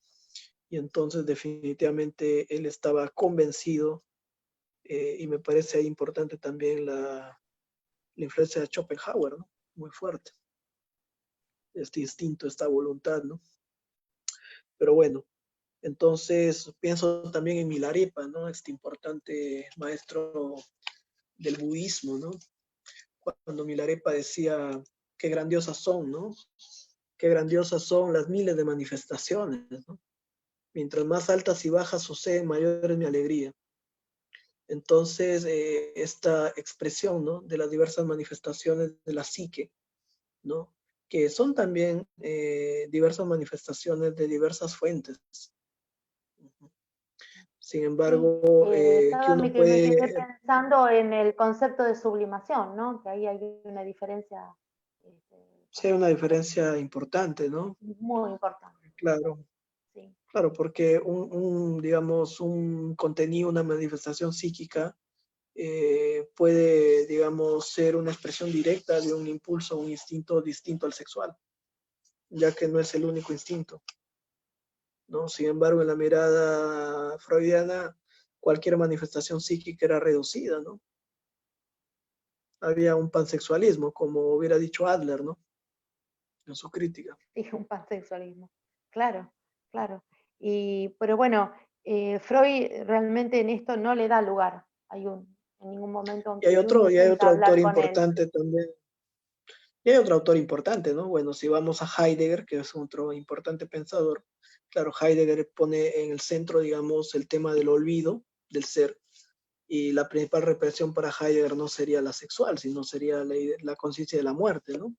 S2: Y entonces definitivamente él estaba convencido y me parece importante también la influencia de Schopenhauer, ¿no? Muy fuerte. Este instinto, esta voluntad, ¿no? Pero bueno, entonces pienso también en Milarepa, ¿no? Este importante maestro del budismo, ¿no? Cuando Milarepa decía, qué grandiosas son, ¿no? Qué grandiosas son las miles de manifestaciones, ¿no? Mientras más altas y bajas suceden, mayor es mi alegría. Entonces, esta expresión, ¿no? De las diversas manifestaciones de la psique, ¿no? Que son también diversas manifestaciones de diversas fuentes. Sin
S1: Sí,
S2: embargo, que
S1: estaba,
S2: uno
S1: me quedé
S2: puede
S1: pensando en el concepto de sublimación, ¿no? Que ahí hay una diferencia
S2: ser una
S1: bastante
S2: diferencia importante, ¿no?
S1: muy importante.
S2: Claro. Claro, porque digamos, un contenido, una manifestación psíquica puede, digamos, ser una expresión directa de un impulso, un instinto distinto al sexual, ya que no es el único instinto, ¿no? Sin embargo, en la mirada freudiana, cualquier manifestación psíquica era reducida, ¿no? Había un pansexualismo, como hubiera dicho Adler, ¿no? En su crítica.
S1: Sí, un pansexualismo. Claro, claro. Pero bueno, Freud realmente en esto no le da lugar a Jung, en ningún momento,
S2: Y hay
S1: aunque Jung
S2: y hay
S1: intenta
S2: otro autor
S1: hablar con él.
S2: importante también. Y hay otro autor importante, ¿no? Bueno, si vamos a Heidegger, que es otro importante pensador, claro, Heidegger pone en el centro, digamos, el tema del olvido del ser, y la principal represión para Heidegger no sería la sexual, sino sería la conciencia de la muerte, ¿no?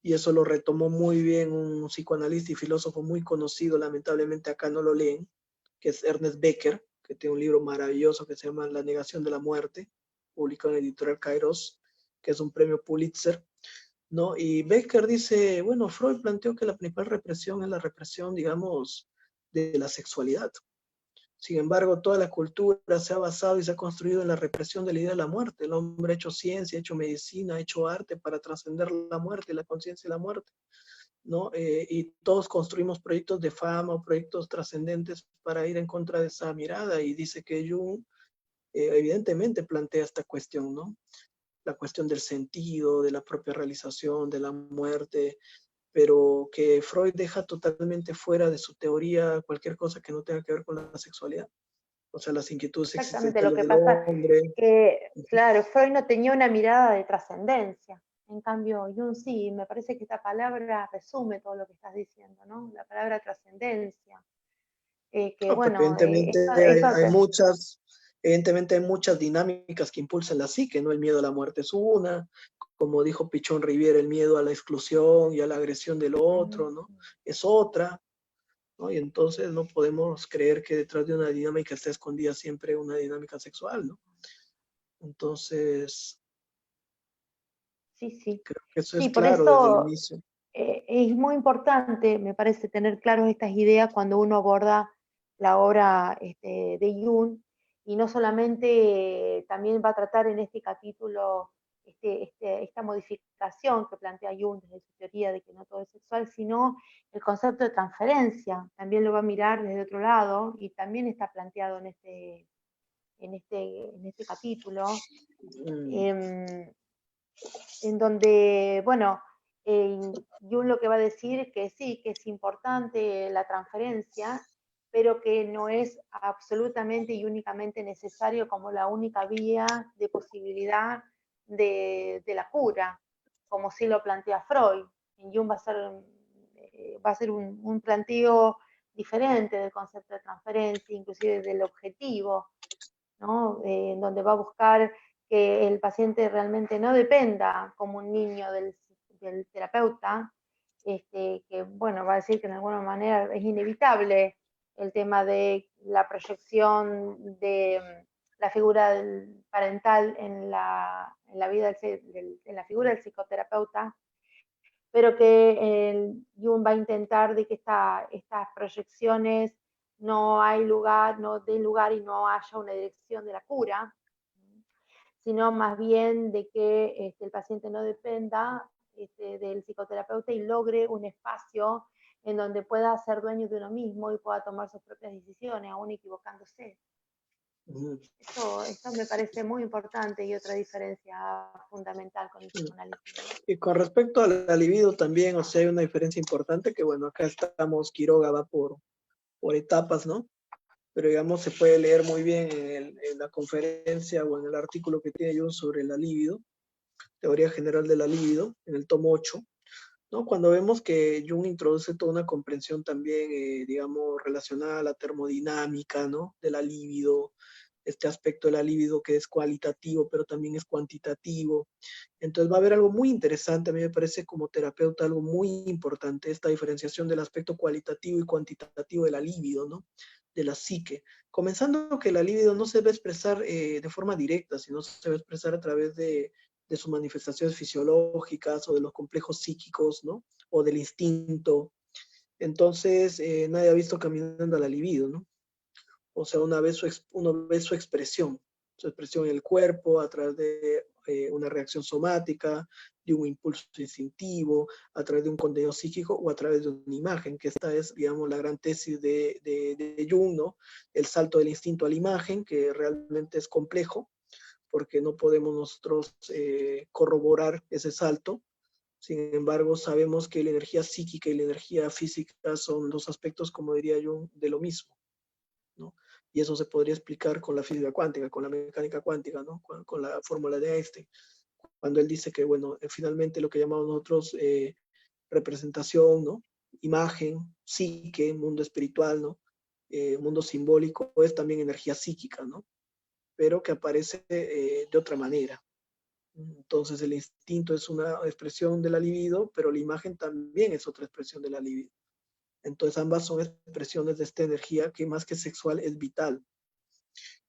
S2: Y eso lo retomó muy bien un psicoanalista y filósofo muy conocido, lamentablemente acá no lo leen, que es Ernest Becker, que tiene un libro maravilloso que se llama La negación de la muerte, publicado en editorial Kairos, que es un premio Pulitzer, ¿no? Y Becker dice, bueno, Freud planteó que la principal represión es la represión, digamos, de la sexualidad. Sin embargo, toda la cultura se ha basado y se ha construido en la represión de la idea de la muerte. El hombre ha hecho ciencia, ha hecho medicina, ha hecho arte para trascender la muerte, la conciencia de la muerte, ¿no? Y todos construimos proyectos de fama o proyectos trascendentes para ir en contra de esa mirada. Y dice que Jung evidentemente plantea esta cuestión, ¿no? La cuestión del sentido, de la propia realización, de la muerte, pero que Freud deja totalmente fuera de su teoría cualquier cosa que no tenga que ver con la sexualidad, o sea, las inquietudes
S1: Exactamente lo
S2: existenciales
S1: que
S2: del
S1: pasa,
S2: hombre.
S1: que, claro, Freud no tenía una mirada de trascendencia. En cambio, Jung sí, me parece que esta palabra resume todo lo que estás diciendo, ¿no? La palabra trascendencia. Que
S2: No, pero
S1: bueno,
S2: evidentemente hay muchas dinámicas que impulsan la psique, ¿no? El miedo a la muerte es una, como dijo Pichón Riviera, el miedo a la exclusión y a la agresión del otro, ¿no? Es otra, ¿no? Y entonces no podemos creer que detrás de una dinámica está escondida siempre una dinámica sexual, ¿no? Entonces,
S1: sí, sí.
S2: creo que eso es
S1: Sí, por
S2: claro desde el
S1: eso
S2: inicio.
S1: es muy importante, me parece, tener claras estas ideas cuando uno aborda la obra de Jung, y no solamente también va a tratar en este capítulo esta modificación que plantea Jung desde su teoría de que no todo es sexual, sino el concepto de transferencia, también lo va a mirar desde otro lado y también está planteado en este capítulo.
S2: Mm.
S1: En donde, bueno, Jung lo que va a decir es que sí, que es importante la transferencia, pero que no es absolutamente y únicamente necesario como la única vía de posibilidad de la cura, como sí lo plantea Freud. En Jung va a ser un planteo diferente del concepto de transferencia, inclusive del objetivo, ¿no? En donde va a buscar que el paciente realmente no dependa como un niño del terapeuta, que bueno, va a decir que de alguna manera es inevitable el tema de la proyección de la figura parental en la vida en la figura del psicoterapeuta, pero que Jung va a intentar de que estas proyecciones no hay lugar, no den lugar y no haya una dirección de la cura, sino más bien de que el paciente no dependa del psicoterapeuta y logre un espacio en donde pueda ser dueño de uno mismo y pueda tomar sus propias decisiones, aún equivocándose. Esto me parece muy importante y otra diferencia fundamental con el psicoanálisis, ¿no?
S2: Y con respecto a la libido también, o sea, hay una diferencia importante que, bueno, acá estamos, Quiroga va por etapas, ¿no? Pero digamos, se puede leer muy bien en la conferencia o en el artículo que tiene Jung sobre la libido, teoría general de la libido, en el tomo 8, ¿no? Cuando vemos que Jung introduce toda una comprensión también, digamos, relacionada a la termodinámica, ¿no? De la libido, este aspecto de la libido que es cualitativo, pero también es cuantitativo. Entonces va a haber algo muy interesante, a mí me parece como terapeuta algo muy importante, esta diferenciación del aspecto cualitativo y cuantitativo de la libido, ¿no? De la psique. Comenzando que la libido no se va a expresar de forma directa, sino se va a expresar a través de sus manifestaciones fisiológicas o de los complejos psíquicos, ¿no? O del instinto. Entonces, nadie ha visto caminando a la libido, ¿no? O sea, uno ve su expresión en el cuerpo a través de una reacción somática, de un impulso instintivo, a través de un contenido psíquico o a través de una imagen, que esta es, digamos, la gran tesis de Jung, ¿no? El salto del instinto a la imagen, que realmente es complejo, porque no podemos nosotros corroborar ese salto. Sin embargo, sabemos que la energía psíquica y la energía física son dos aspectos, como diría Jung, de lo mismo, ¿no? Y eso se podría explicar con la física cuántica, con la mecánica cuántica, ¿no? Con la fórmula de Einstein, cuando él dice que, bueno, finalmente lo que llamamos nosotros representación, ¿no? Imagen, psique, mundo espiritual, ¿no? Mundo simbólico, es también energía psíquica, ¿no? Pero que aparece de otra manera. Entonces el instinto es una expresión de la libido, pero la imagen también es otra expresión de la libido. Entonces ambas son expresiones de esta energía que más que sexual es vital.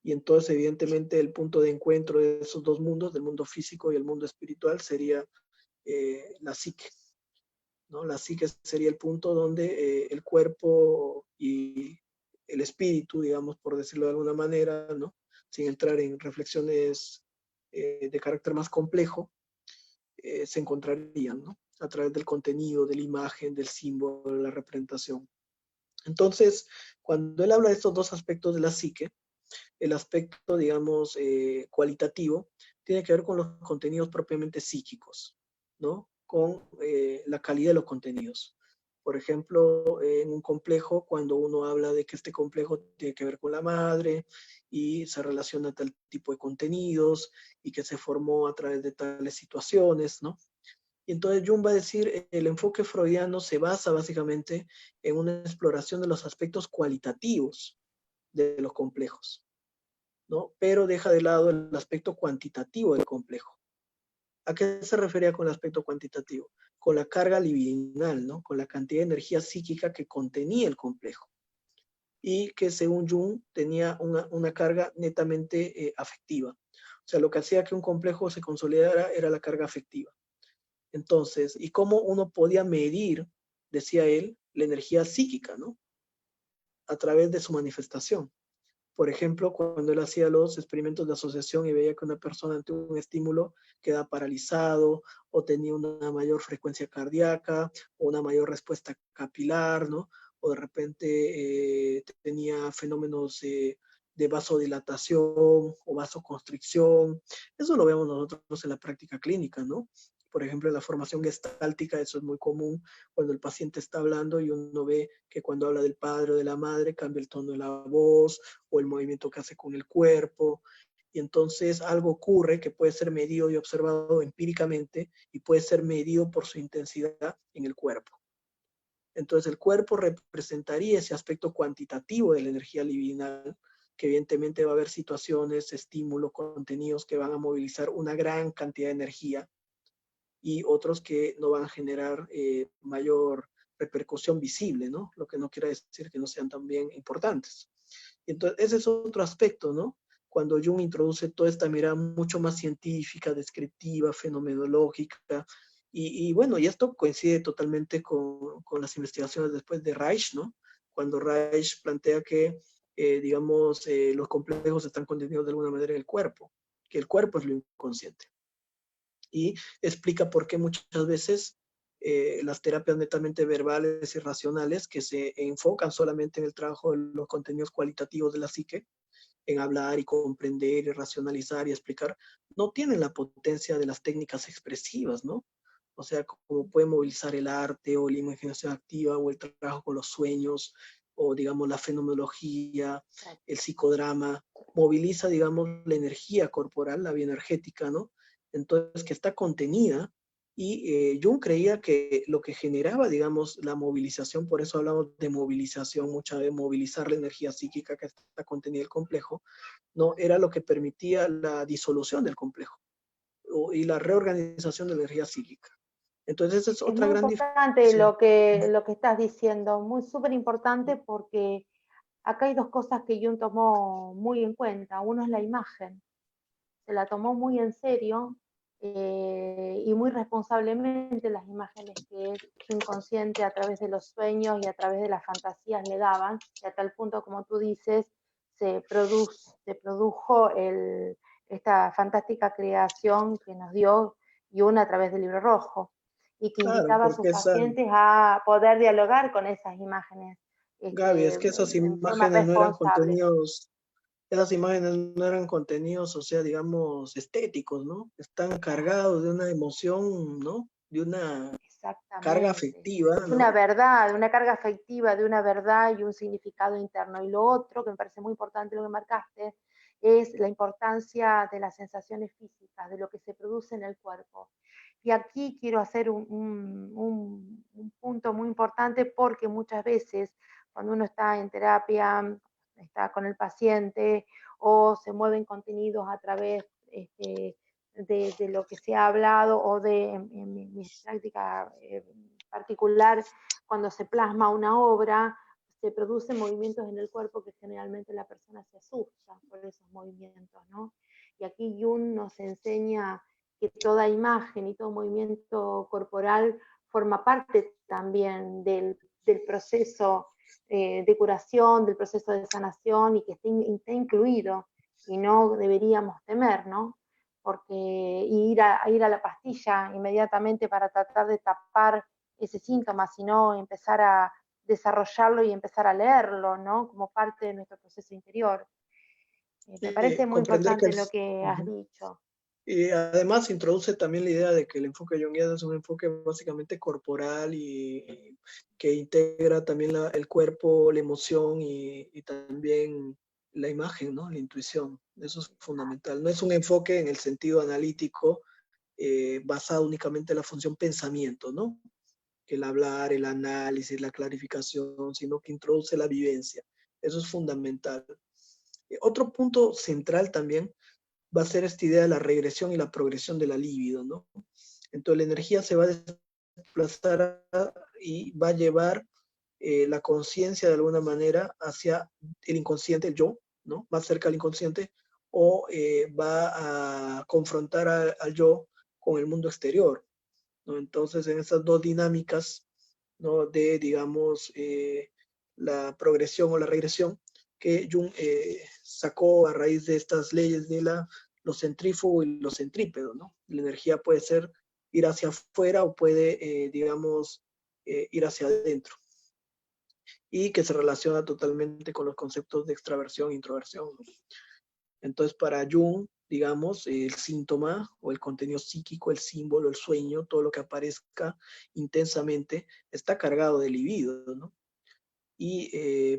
S2: Y entonces evidentemente el punto de encuentro de esos dos mundos, del mundo físico y el mundo espiritual, sería la psique, ¿no? La psique sería el punto donde el cuerpo y el espíritu, digamos, por decirlo de alguna manera, ¿no? Sin entrar en reflexiones de carácter más complejo, se encontrarían, ¿no? A través del contenido, de la imagen, del símbolo, de la representación. Entonces, cuando él habla de estos dos aspectos de la psique, el aspecto, digamos, cualitativo, tiene que ver con los contenidos propiamente psíquicos, ¿no? Con la calidad de los contenidos. Por ejemplo, en un complejo, cuando uno habla de que este complejo tiene que ver con la madre y se relaciona a tal tipo de contenidos y que se formó a través de tales situaciones, ¿no? Y entonces Jung va a decir, el enfoque freudiano se basa básicamente en una exploración de los aspectos cualitativos de los complejos, ¿no? Pero deja de lado el aspecto cuantitativo del complejo. ¿A qué se refería con el aspecto cuantitativo? Con la carga libidinal, ¿no? Con la cantidad de energía psíquica que contenía el complejo. Y que según Jung tenía una carga netamente afectiva. O sea, lo que hacía que un complejo se consolidara era la carga afectiva. Entonces, ¿y cómo uno podía medir, decía él, la energía psíquica, ¿no? A través de su manifestación. Por ejemplo, cuando él hacía los experimentos de asociación y veía que una persona ante un estímulo quedaba paralizado o tenía una mayor frecuencia cardíaca o una mayor respuesta capilar, ¿no? O de repente tenía fenómenos de vasodilatación o vasoconstricción. Eso lo vemos nosotros en la práctica clínica, ¿no? Por ejemplo, en la formación gestáltica, eso es muy común cuando el paciente está hablando y uno ve que cuando habla del padre o de la madre cambia el tono de la voz o el movimiento que hace con el cuerpo. Y entonces algo ocurre que puede ser medido y observado empíricamente y puede ser medido por su intensidad en el cuerpo. Entonces el cuerpo representaría ese aspecto cuantitativo de la energía libidinal, que evidentemente va a haber situaciones, estímulos, contenidos que van a movilizar una gran cantidad de energía y otros que no van a generar mayor repercusión visible, ¿no? Lo que no quiere decir que no sean también importantes. Entonces, ese es otro aspecto, ¿no? Cuando Jung introduce toda esta mirada mucho más científica, descriptiva, fenomenológica, y bueno, y esto coincide totalmente con las investigaciones después de Reich, ¿no? Cuando Reich plantea que, digamos, los complejos están contenidos de alguna manera en el cuerpo, que el cuerpo es lo inconsciente. Y explica por qué muchas veces las terapias netamente verbales y racionales que se enfocan solamente en el trabajo de los contenidos cualitativos de la psique, en hablar y comprender y racionalizar y explicar, no tienen la potencia de las técnicas expresivas, ¿no? O sea, como puede movilizar el arte o la imaginación activa o el trabajo con los sueños o, digamos, la fenomenología, el psicodrama, moviliza, digamos, la energía corporal, la bioenergética, ¿no? Entonces, que está contenida y Jung creía que lo que generaba, digamos, la movilización, por eso hablamos de movilización, muchas veces movilizar la energía psíquica que está contenida en el complejo, no era lo que permitía la disolución del complejo y la reorganización de la energía psíquica. Entonces esa es
S1: Es
S2: otra
S1: muy
S2: gran
S1: importante
S2: diferencia.
S1: lo que estás diciendo, muy súper importante porque acá hay dos cosas que Jung tomó muy en cuenta. Uno es la imagen, se la tomó muy en serio y muy responsablemente las imágenes que su inconsciente a través de los sueños y a través de las fantasías le daban, y a tal punto, como tú dices, se produjo esta fantástica creación que nos dio Jung a través del Libro Rojo, y que
S2: Claro,
S1: invitaba a sus
S2: porque
S1: pacientes a poder dialogar con esas imágenes
S2: Gaby, es que esas
S1: en forma
S2: imágenes no eran
S1: responsable.
S2: contenidos, esas imágenes no eran contenidos, o sea, digamos, estéticos, ¿no? Están cargados de una emoción, ¿no? De una carga
S1: Exactamente.
S2: afectiva,
S1: Una
S2: ¿no?
S1: verdad, una carga afectiva de una verdad y un significado interno. Y lo otro que me parece muy importante, lo que marcaste, es la importancia de las sensaciones físicas, de lo que se produce en el cuerpo. Y aquí quiero hacer un punto muy importante porque muchas veces cuando uno está en terapia, está con el paciente o se mueven contenidos a través de lo que se ha hablado o en mi práctica particular, cuando se plasma una obra, se producen movimientos en el cuerpo que generalmente la persona se asusta por esos movimientos, ¿no? Y aquí Jung nos enseña que toda imagen y todo movimiento corporal forma parte también del proceso de curación, del proceso de sanación y que esté incluido y no deberíamos temer, ¿no? Porque ir a la pastilla inmediatamente para tratar de tapar ese síntoma, sino empezar a desarrollarlo y empezar a leerlo, ¿no? Como parte de nuestro proceso interior. Me parece muy
S2: Comprender que
S1: importante lo que has
S2: ujú.
S1: dicho.
S2: Y además introduce también la idea de que el enfoque junguiano es un enfoque básicamente corporal y que integra también el cuerpo, la emoción y también la imagen, ¿no? La intuición. Eso es fundamental. No es un enfoque en el sentido analítico basado únicamente en la función pensamiento, ¿no? El hablar, el análisis, la clarificación, sino que introduce la vivencia. Eso es fundamental. Otro punto central también va a ser esta idea de la regresión y la progresión de la libido, ¿no? Entonces la energía se va a desplazar y va a llevar la conciencia de alguna manera hacia el inconsciente, el yo, ¿no? Más cerca al inconsciente, o va a confrontar al yo con el mundo exterior, ¿no? Entonces en estas dos dinámicas, ¿no? De, digamos, la progresión o la regresión que Jung sacó a raíz de estas leyes de lo centrífugo y lo centrípedo, ¿no? La energía puede ser ir hacia afuera o puede, digamos, ir hacia adentro y que se relaciona totalmente con los conceptos de extraversión e introversión, ¿no? Entonces, para Jung, digamos, el síntoma o el contenido psíquico, el símbolo, el sueño, todo lo que aparezca intensamente, está cargado de libido, ¿no?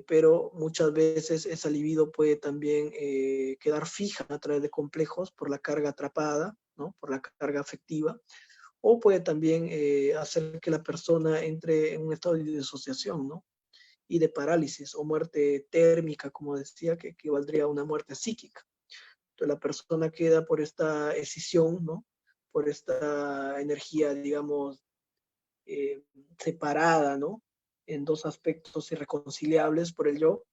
S2: Pero muchas veces esa libido puede también quedar fija a través de complejos por la carga atrapada, ¿no? Por la carga afectiva, o puede también hacer que la persona entre en un estado de disociación, ¿no? Y de parálisis o muerte térmica, como decía, que equivaldría a una muerte psíquica. Entonces la persona queda por esta escisión, ¿no? Por esta energía, digamos, separada, ¿no? En dos aspectos irreconciliables por el yo,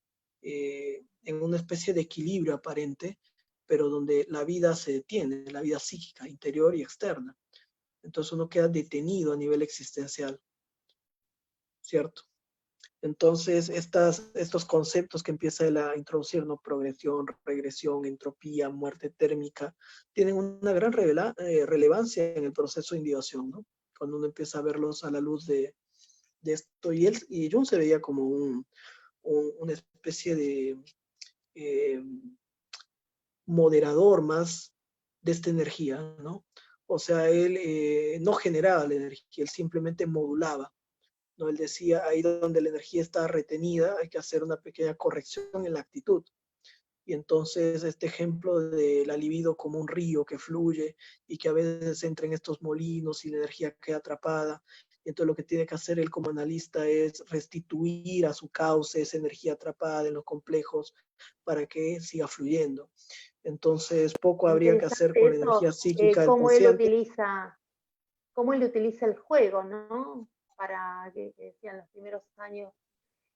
S2: en una especie de equilibrio aparente, pero donde la vida se detiene, la vida psíquica, interior y externa. Entonces uno queda detenido a nivel existencial, ¿cierto? Entonces, estos conceptos que empieza él a introducir, ¿no? Progresión, regresión, entropía, muerte térmica, tienen una gran relevancia en el proceso de individuación, ¿no? Cuando uno empieza a verlos a la luz de esto. Y Jung se veía como una especie de eh, moderador más de esta energía, ¿no? O sea, él no generaba la energía, él simplemente modulaba. ¿No? Él decía, ahí donde la energía está retenida, hay que hacer una pequeña corrección en la actitud. Y entonces este ejemplo de la libido como un río que fluye y que a veces entra en estos molinos y la energía queda atrapada. Y entonces lo que tiene que hacer él como analista es restituir a su cauce esa energía atrapada en los complejos para que siga fluyendo. Entonces poco habría que hacer
S1: Interesante
S2: con la
S1: eso,
S2: energía psíquica del paciente.
S1: cómo él utiliza el juego, ¿no? Para, que decían los primeros años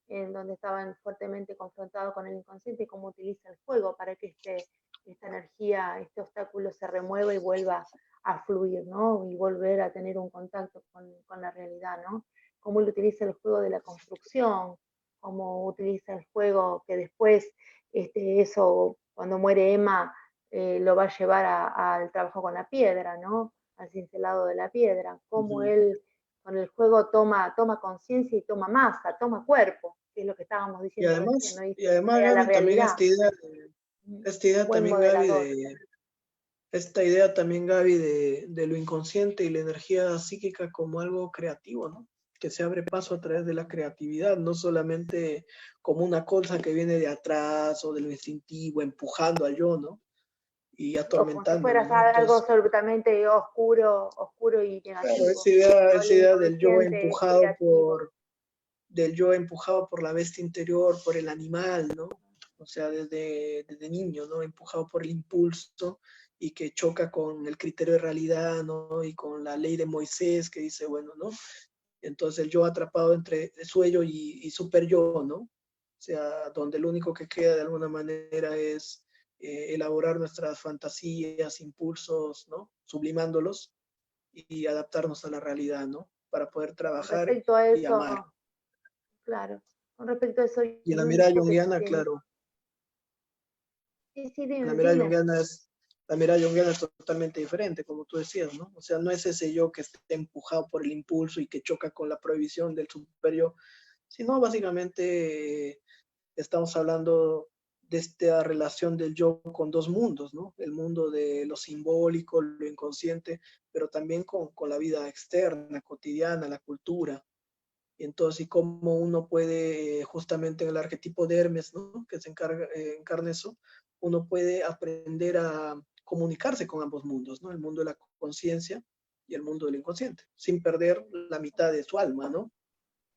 S1: en donde estaban fuertemente confrontados con el inconsciente, cómo utiliza el juego para que esta energía, este obstáculo se remueva y vuelva a fluir, ¿no? Y volver a tener un contacto con la realidad, ¿no? Cómo él utiliza el juego de la construcción, cómo utiliza el juego que después, eso, cuando muere Emma, lo va a llevar al trabajo con la piedra, ¿no? Al cincelado de la piedra, cómo
S2: Ujú.
S1: él con el juego toma conciencia y toma masa, toma cuerpo, que es lo que estábamos diciendo recién, ¿no?
S2: Y
S1: Y se
S2: además,
S1: crea la
S2: Gaby, también
S1: realidad. Un
S2: esta idea
S1: buen
S2: también, Gaby,
S1: modelador.
S2: esta idea también, Gaby, de lo inconsciente y la energía psíquica como algo creativo, ¿no? Que se abre paso a través de la creatividad, no solamente como una cosa que viene de atrás o de lo instintivo, empujando al yo, ¿no? Y
S1: O como si fuera
S2: atormentándolo, ¿no?
S1: algo
S2: Entonces,
S1: absolutamente oscuro y
S2: claro,
S1: negativo. ¿No? El
S2: esa idea
S1: inconsciente es creativo.
S2: del yo empujado por la bestia interior, por el animal, ¿no? O sea, desde niño, ¿no? Empujado por el impulso y que choca con el criterio de realidad, ¿no? Y con la ley de Moisés que dice, bueno, ¿no? Entonces el yo atrapado entre sueño y super yo, ¿no? O sea, donde lo único que queda de alguna manera es elaborar nuestras fantasías, impulsos, ¿no? Sublimándolos y adaptarnos a la realidad, ¿no? Para poder
S1: Con
S2: trabajar
S1: respecto a
S2: y amar.
S1: eso, claro, con respecto a eso,
S2: Y en la
S1: Jung
S2: mirada
S1: dijo que se
S2: junguiana,
S1: tiene.
S2: claro,
S1: Sí, sí,
S2: la
S1: dime,
S2: mirada
S1: dime.
S2: junguiana la mirada junguiana es totalmente diferente, como tú decías, ¿no? O sea, no es ese yo que esté empujado por el impulso y que choca con la prohibición del superior, sino básicamente estamos hablando de esta relación del yo con dos mundos, ¿no? El mundo de lo simbólico, lo inconsciente, pero también con la vida externa, cotidiana, la cultura. Y entonces, y cómo uno puede, justamente en el arquetipo de Hermes, ¿no? Que se encarna eso, uno puede aprender a comunicarse con ambos mundos, ¿no? El mundo de la conciencia y el mundo del inconsciente, sin perder la mitad de su alma, ¿no?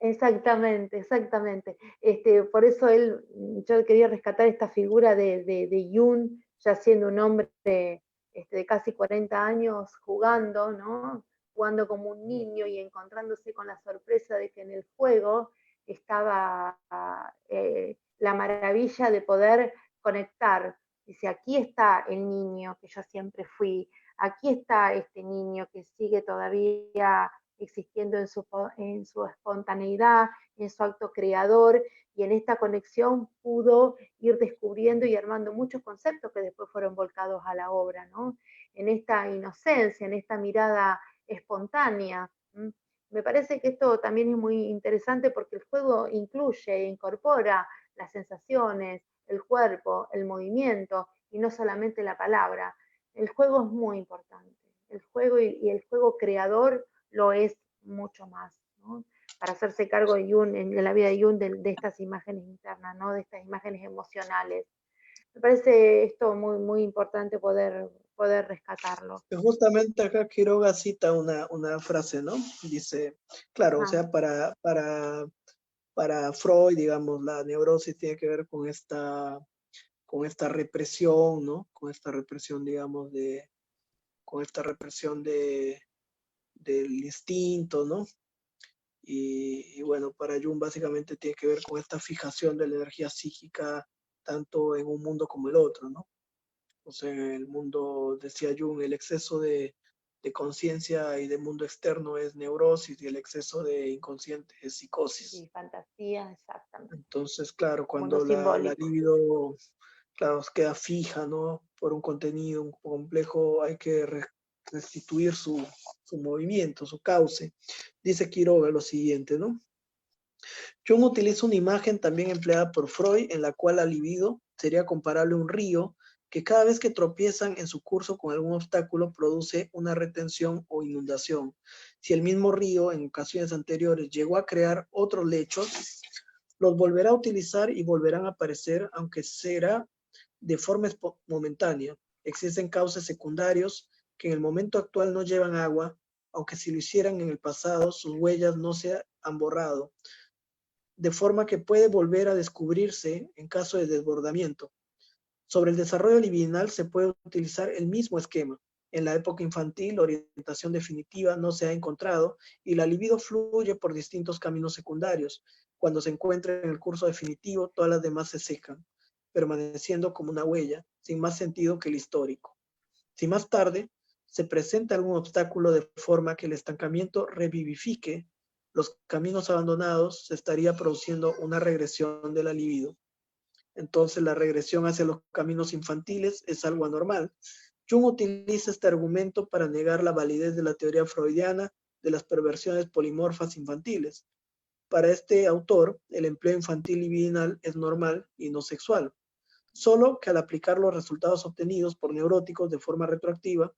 S1: Exactamente, exactamente. Por eso yo quería rescatar esta figura de Jung, ya siendo un hombre de casi 40 años, jugando, ¿no? Jugando como un niño y encontrándose con la sorpresa de que en el juego estaba la maravilla de poder conectar. Dice, aquí está el niño que yo siempre fui, aquí está este niño que sigue todavía existiendo en su espontaneidad, en su acto creador, y en esta conexión pudo ir descubriendo y armando muchos conceptos que después fueron volcados a la obra, ¿no? En esta inocencia, en esta mirada espontánea. Me parece que esto también es muy interesante porque el juego incluye e incorpora las sensaciones, el cuerpo, el movimiento y no solamente la palabra. El juego es muy importante. El juego y el juego creador lo es mucho más, ¿no? Para hacerse cargo de Jung, en la vida de Jung, de estas imágenes internas, ¿no? De estas imágenes emocionales. Me parece esto muy, muy importante poder rescatarlo.
S2: Que justamente acá Quiroga cita una frase, ¿no? Dice, claro, o
S1: Ajá.
S2: sea, para Freud, digamos, la neurosis tiene que ver con esta represión, ¿no? Con esta represión, digamos, con esta represión del instinto, ¿no? Y bueno, para Jung básicamente tiene que ver con esta fijación de la energía psíquica tanto en un mundo como el otro, ¿no? O sea, en el mundo, decía Jung, el exceso de conciencia y de mundo externo es neurosis y el exceso de inconsciente es psicosis.
S1: Y fantasía, exactamente.
S2: Entonces, claro,
S1: Mundo
S2: cuando la
S1: simbólico.
S2: libido, claro, queda fija, ¿no? Por un contenido un complejo, hay que restituir su movimiento, su cauce. Dice Quiroga lo siguiente, ¿no? Jung utiliza una imagen también empleada por Freud en la cual la libido sería comparable a un río que cada vez que tropiezan en su curso con algún obstáculo produce una retención o inundación. Si el mismo río en ocasiones anteriores llegó a crear otros lechos, los volverá a utilizar y volverán a aparecer, aunque será de forma momentánea. Existen cauces secundarios que en el momento actual no llevan agua, aunque si lo hicieran en el pasado, sus huellas no se han borrado, de forma que puede volver a descubrirse en caso de desbordamiento. Sobre el desarrollo libidinal se puede utilizar el mismo esquema. En la época infantil, la orientación definitiva no se ha encontrado y la libido fluye por distintos caminos secundarios. Cuando se encuentra en el curso definitivo, todas las demás se secan, permaneciendo como una huella, sin más sentido que el histórico. Si más tarde se presenta algún obstáculo de forma que el estancamiento revivifique los caminos abandonados, se estaría produciendo una regresión de la libido. Entonces, la regresión hacia los caminos infantiles es algo anormal. Jung utiliza este argumento para negar la validez de la teoría freudiana de las perversiones polimorfas infantiles. Para este autor, el empleo infantil libidinal es normal y no sexual, solo que al aplicar los resultados obtenidos por neuróticos de forma retroactiva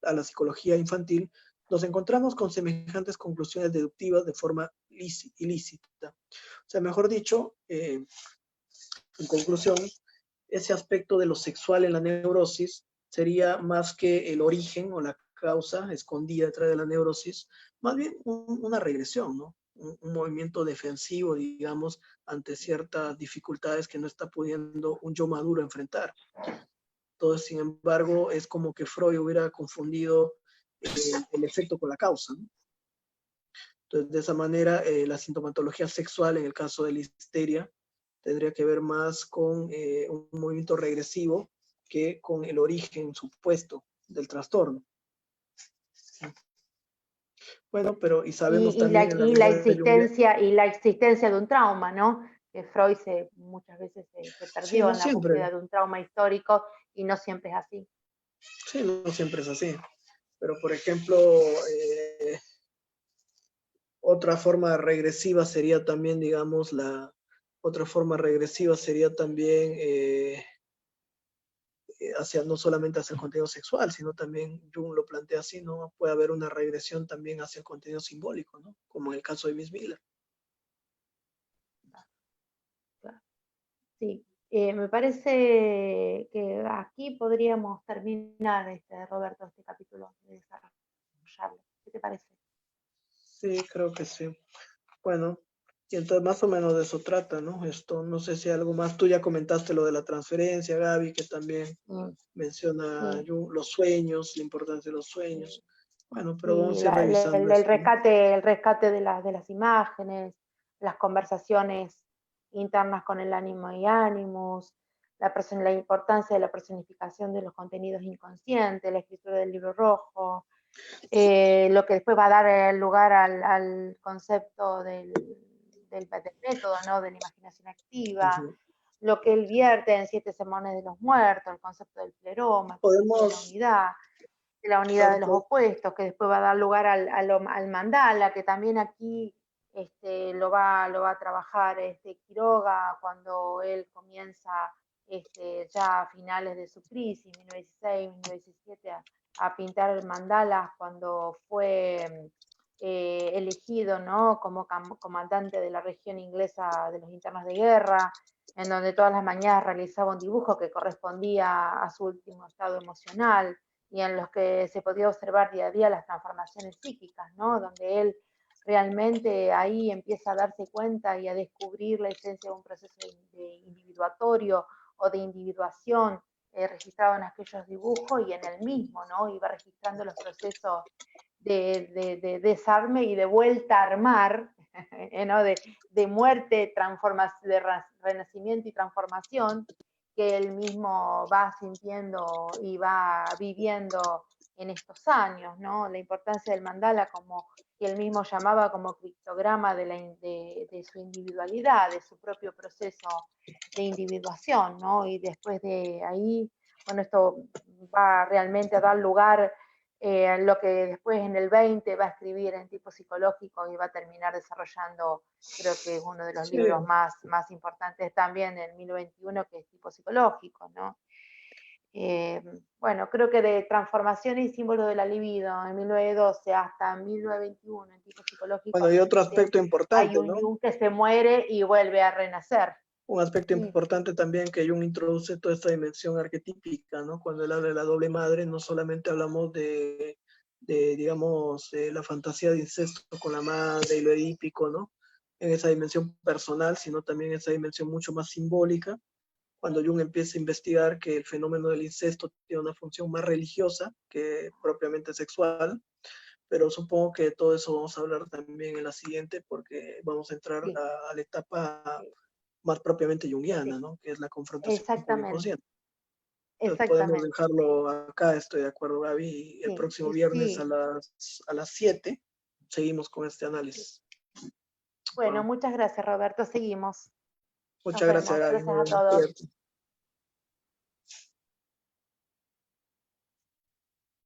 S2: a la psicología infantil, nos encontramos con semejantes conclusiones deductivas de forma ilícita. O sea, mejor dicho, en conclusión, ese aspecto de lo sexual en la neurosis sería más que el origen o la causa escondida detrás de la neurosis, más bien una regresión, ¿no? Un movimiento defensivo, digamos, ante ciertas dificultades que no está pudiendo un yo maduro enfrentar. Entonces, sin embargo, es como que Freud hubiera confundido el efecto con la causa, ¿no? Entonces, de esa manera, la sintomatología sexual, en el caso de la histeria, tendría que ver más con un movimiento regresivo que con el origen supuesto del trastorno. Bueno, pero y sabemos también en la memoria junguiana,
S1: y la existencia de un trauma, ¿no? Que Freud muchas veces se
S2: sí,
S1: perdió
S2: no
S1: en la
S2: siempre,
S1: búsqueda de un trauma histórico y no siempre es así.
S2: sí, no siempre es así. Pero, por ejemplo, otra forma regresiva sería también, digamos, otra forma regresiva sería también hacia, no solamente hacia el contenido sexual, sino también Jung lo plantea así, ¿no? Puede haber una regresión también hacia el contenido simbólico, ¿no? Como en el caso de Miss Miller.
S1: Sí, me parece que aquí podríamos terminar, Roberto, este capítulo de desarrollarlo. ¿Qué te parece?
S2: Sí, creo que sí. Bueno, y entonces más o menos de eso trata, ¿no? Esto, no sé si hay algo más. Tú ya comentaste lo de la transferencia, Gaby, que también menciona
S1: Sí.
S2: los sueños, la importancia de los sueños. Bueno, pero
S1: Sí,
S2: vamos a ir revisando
S1: el
S2: esto, ¿no?
S1: rescate de las imágenes, las conversaciones internas con el ánimo y ánimos, la importancia de la personificación de los contenidos inconscientes, la escritura del libro rojo, lo que después va a dar lugar al concepto del método, ¿no? De la imaginación activa, lo que él vierte en 7 sermones de los muertos, el concepto del pleroma, el concepto
S2: Podemos,
S1: de la unidad de
S2: claro,
S1: los opuestos, que después va a dar lugar al mandala, que también aquí lo va a trabajar Quiroga cuando él comienza ya a finales de su crisis, 1916, 1917, a pintar mandalas cuando fue elegido, ¿no? Como comandante de la región inglesa de los internos de guerra, en donde todas las mañanas realizaba un dibujo que correspondía a su último estado emocional y en los que se podía observar día a día las transformaciones psíquicas, ¿no? Donde él realmente ahí empieza a darse cuenta y a descubrir la esencia de un proceso de individuatorio o de individuación registrado en aquellos dibujos y en el mismo, ¿no? Iba registrando los procesos de desarme y de vuelta a armar, ¿no? de muerte, de renacimiento y transformación que él mismo va sintiendo y va viviendo en estos años, ¿no? La importancia del mandala como que él mismo llamaba como criptograma de su individualidad, de su propio proceso de individuación, ¿no? Y después de ahí, bueno, esto va realmente a dar lugar lo que después en el 20 va a escribir en tipo psicológico y va a terminar desarrollando, creo que es uno de los
S2: sí,
S1: libros más importantes también en 1021, que es tipo psicológico, ¿no? Bueno, creo que de transformación y símbolo de la libido en 1912 hasta 1921 en tipo psicológico
S2: bueno, y otro aspecto
S1: hay
S2: importante,
S1: un
S2: ¿no?
S1: Jung que se muere y vuelve a renacer.
S2: Un aspecto
S1: Sí,
S2: importante también que Jung introduce toda esta dimensión arquetípica, ¿no? Cuando él habla de la doble madre, no solamente hablamos de digamos, la fantasía de incesto con la madre y lo edípico, ¿no? En esa dimensión personal, sino también esa dimensión mucho más simbólica, cuando Jung empieza a investigar que el fenómeno del incesto tiene una función más religiosa que propiamente sexual, pero supongo que de todo eso vamos a hablar también en la siguiente, porque vamos a entrar
S1: sí,
S2: a la etapa más propiamente junguiana,
S1: sí,
S2: ¿no? Que es la confrontación con lo
S1: exactamente.
S2: inconsciente. Entonces podemos
S1: exactamente.
S2: dejarlo acá, estoy de acuerdo, Gaby. El
S1: Sí,
S2: próximo
S1: y
S2: viernes
S1: sí.
S2: a las 7 seguimos con este
S1: Sí.
S2: análisis.
S1: Bueno,
S2: Wow.
S1: muchas gracias, Roberto. Seguimos. Nos
S2: Muchas gracias,
S1: vemos.
S2: Gaby.
S1: Gracias
S2: Nos
S1: a
S2: vemos.
S1: todos.
S2: Cuídate.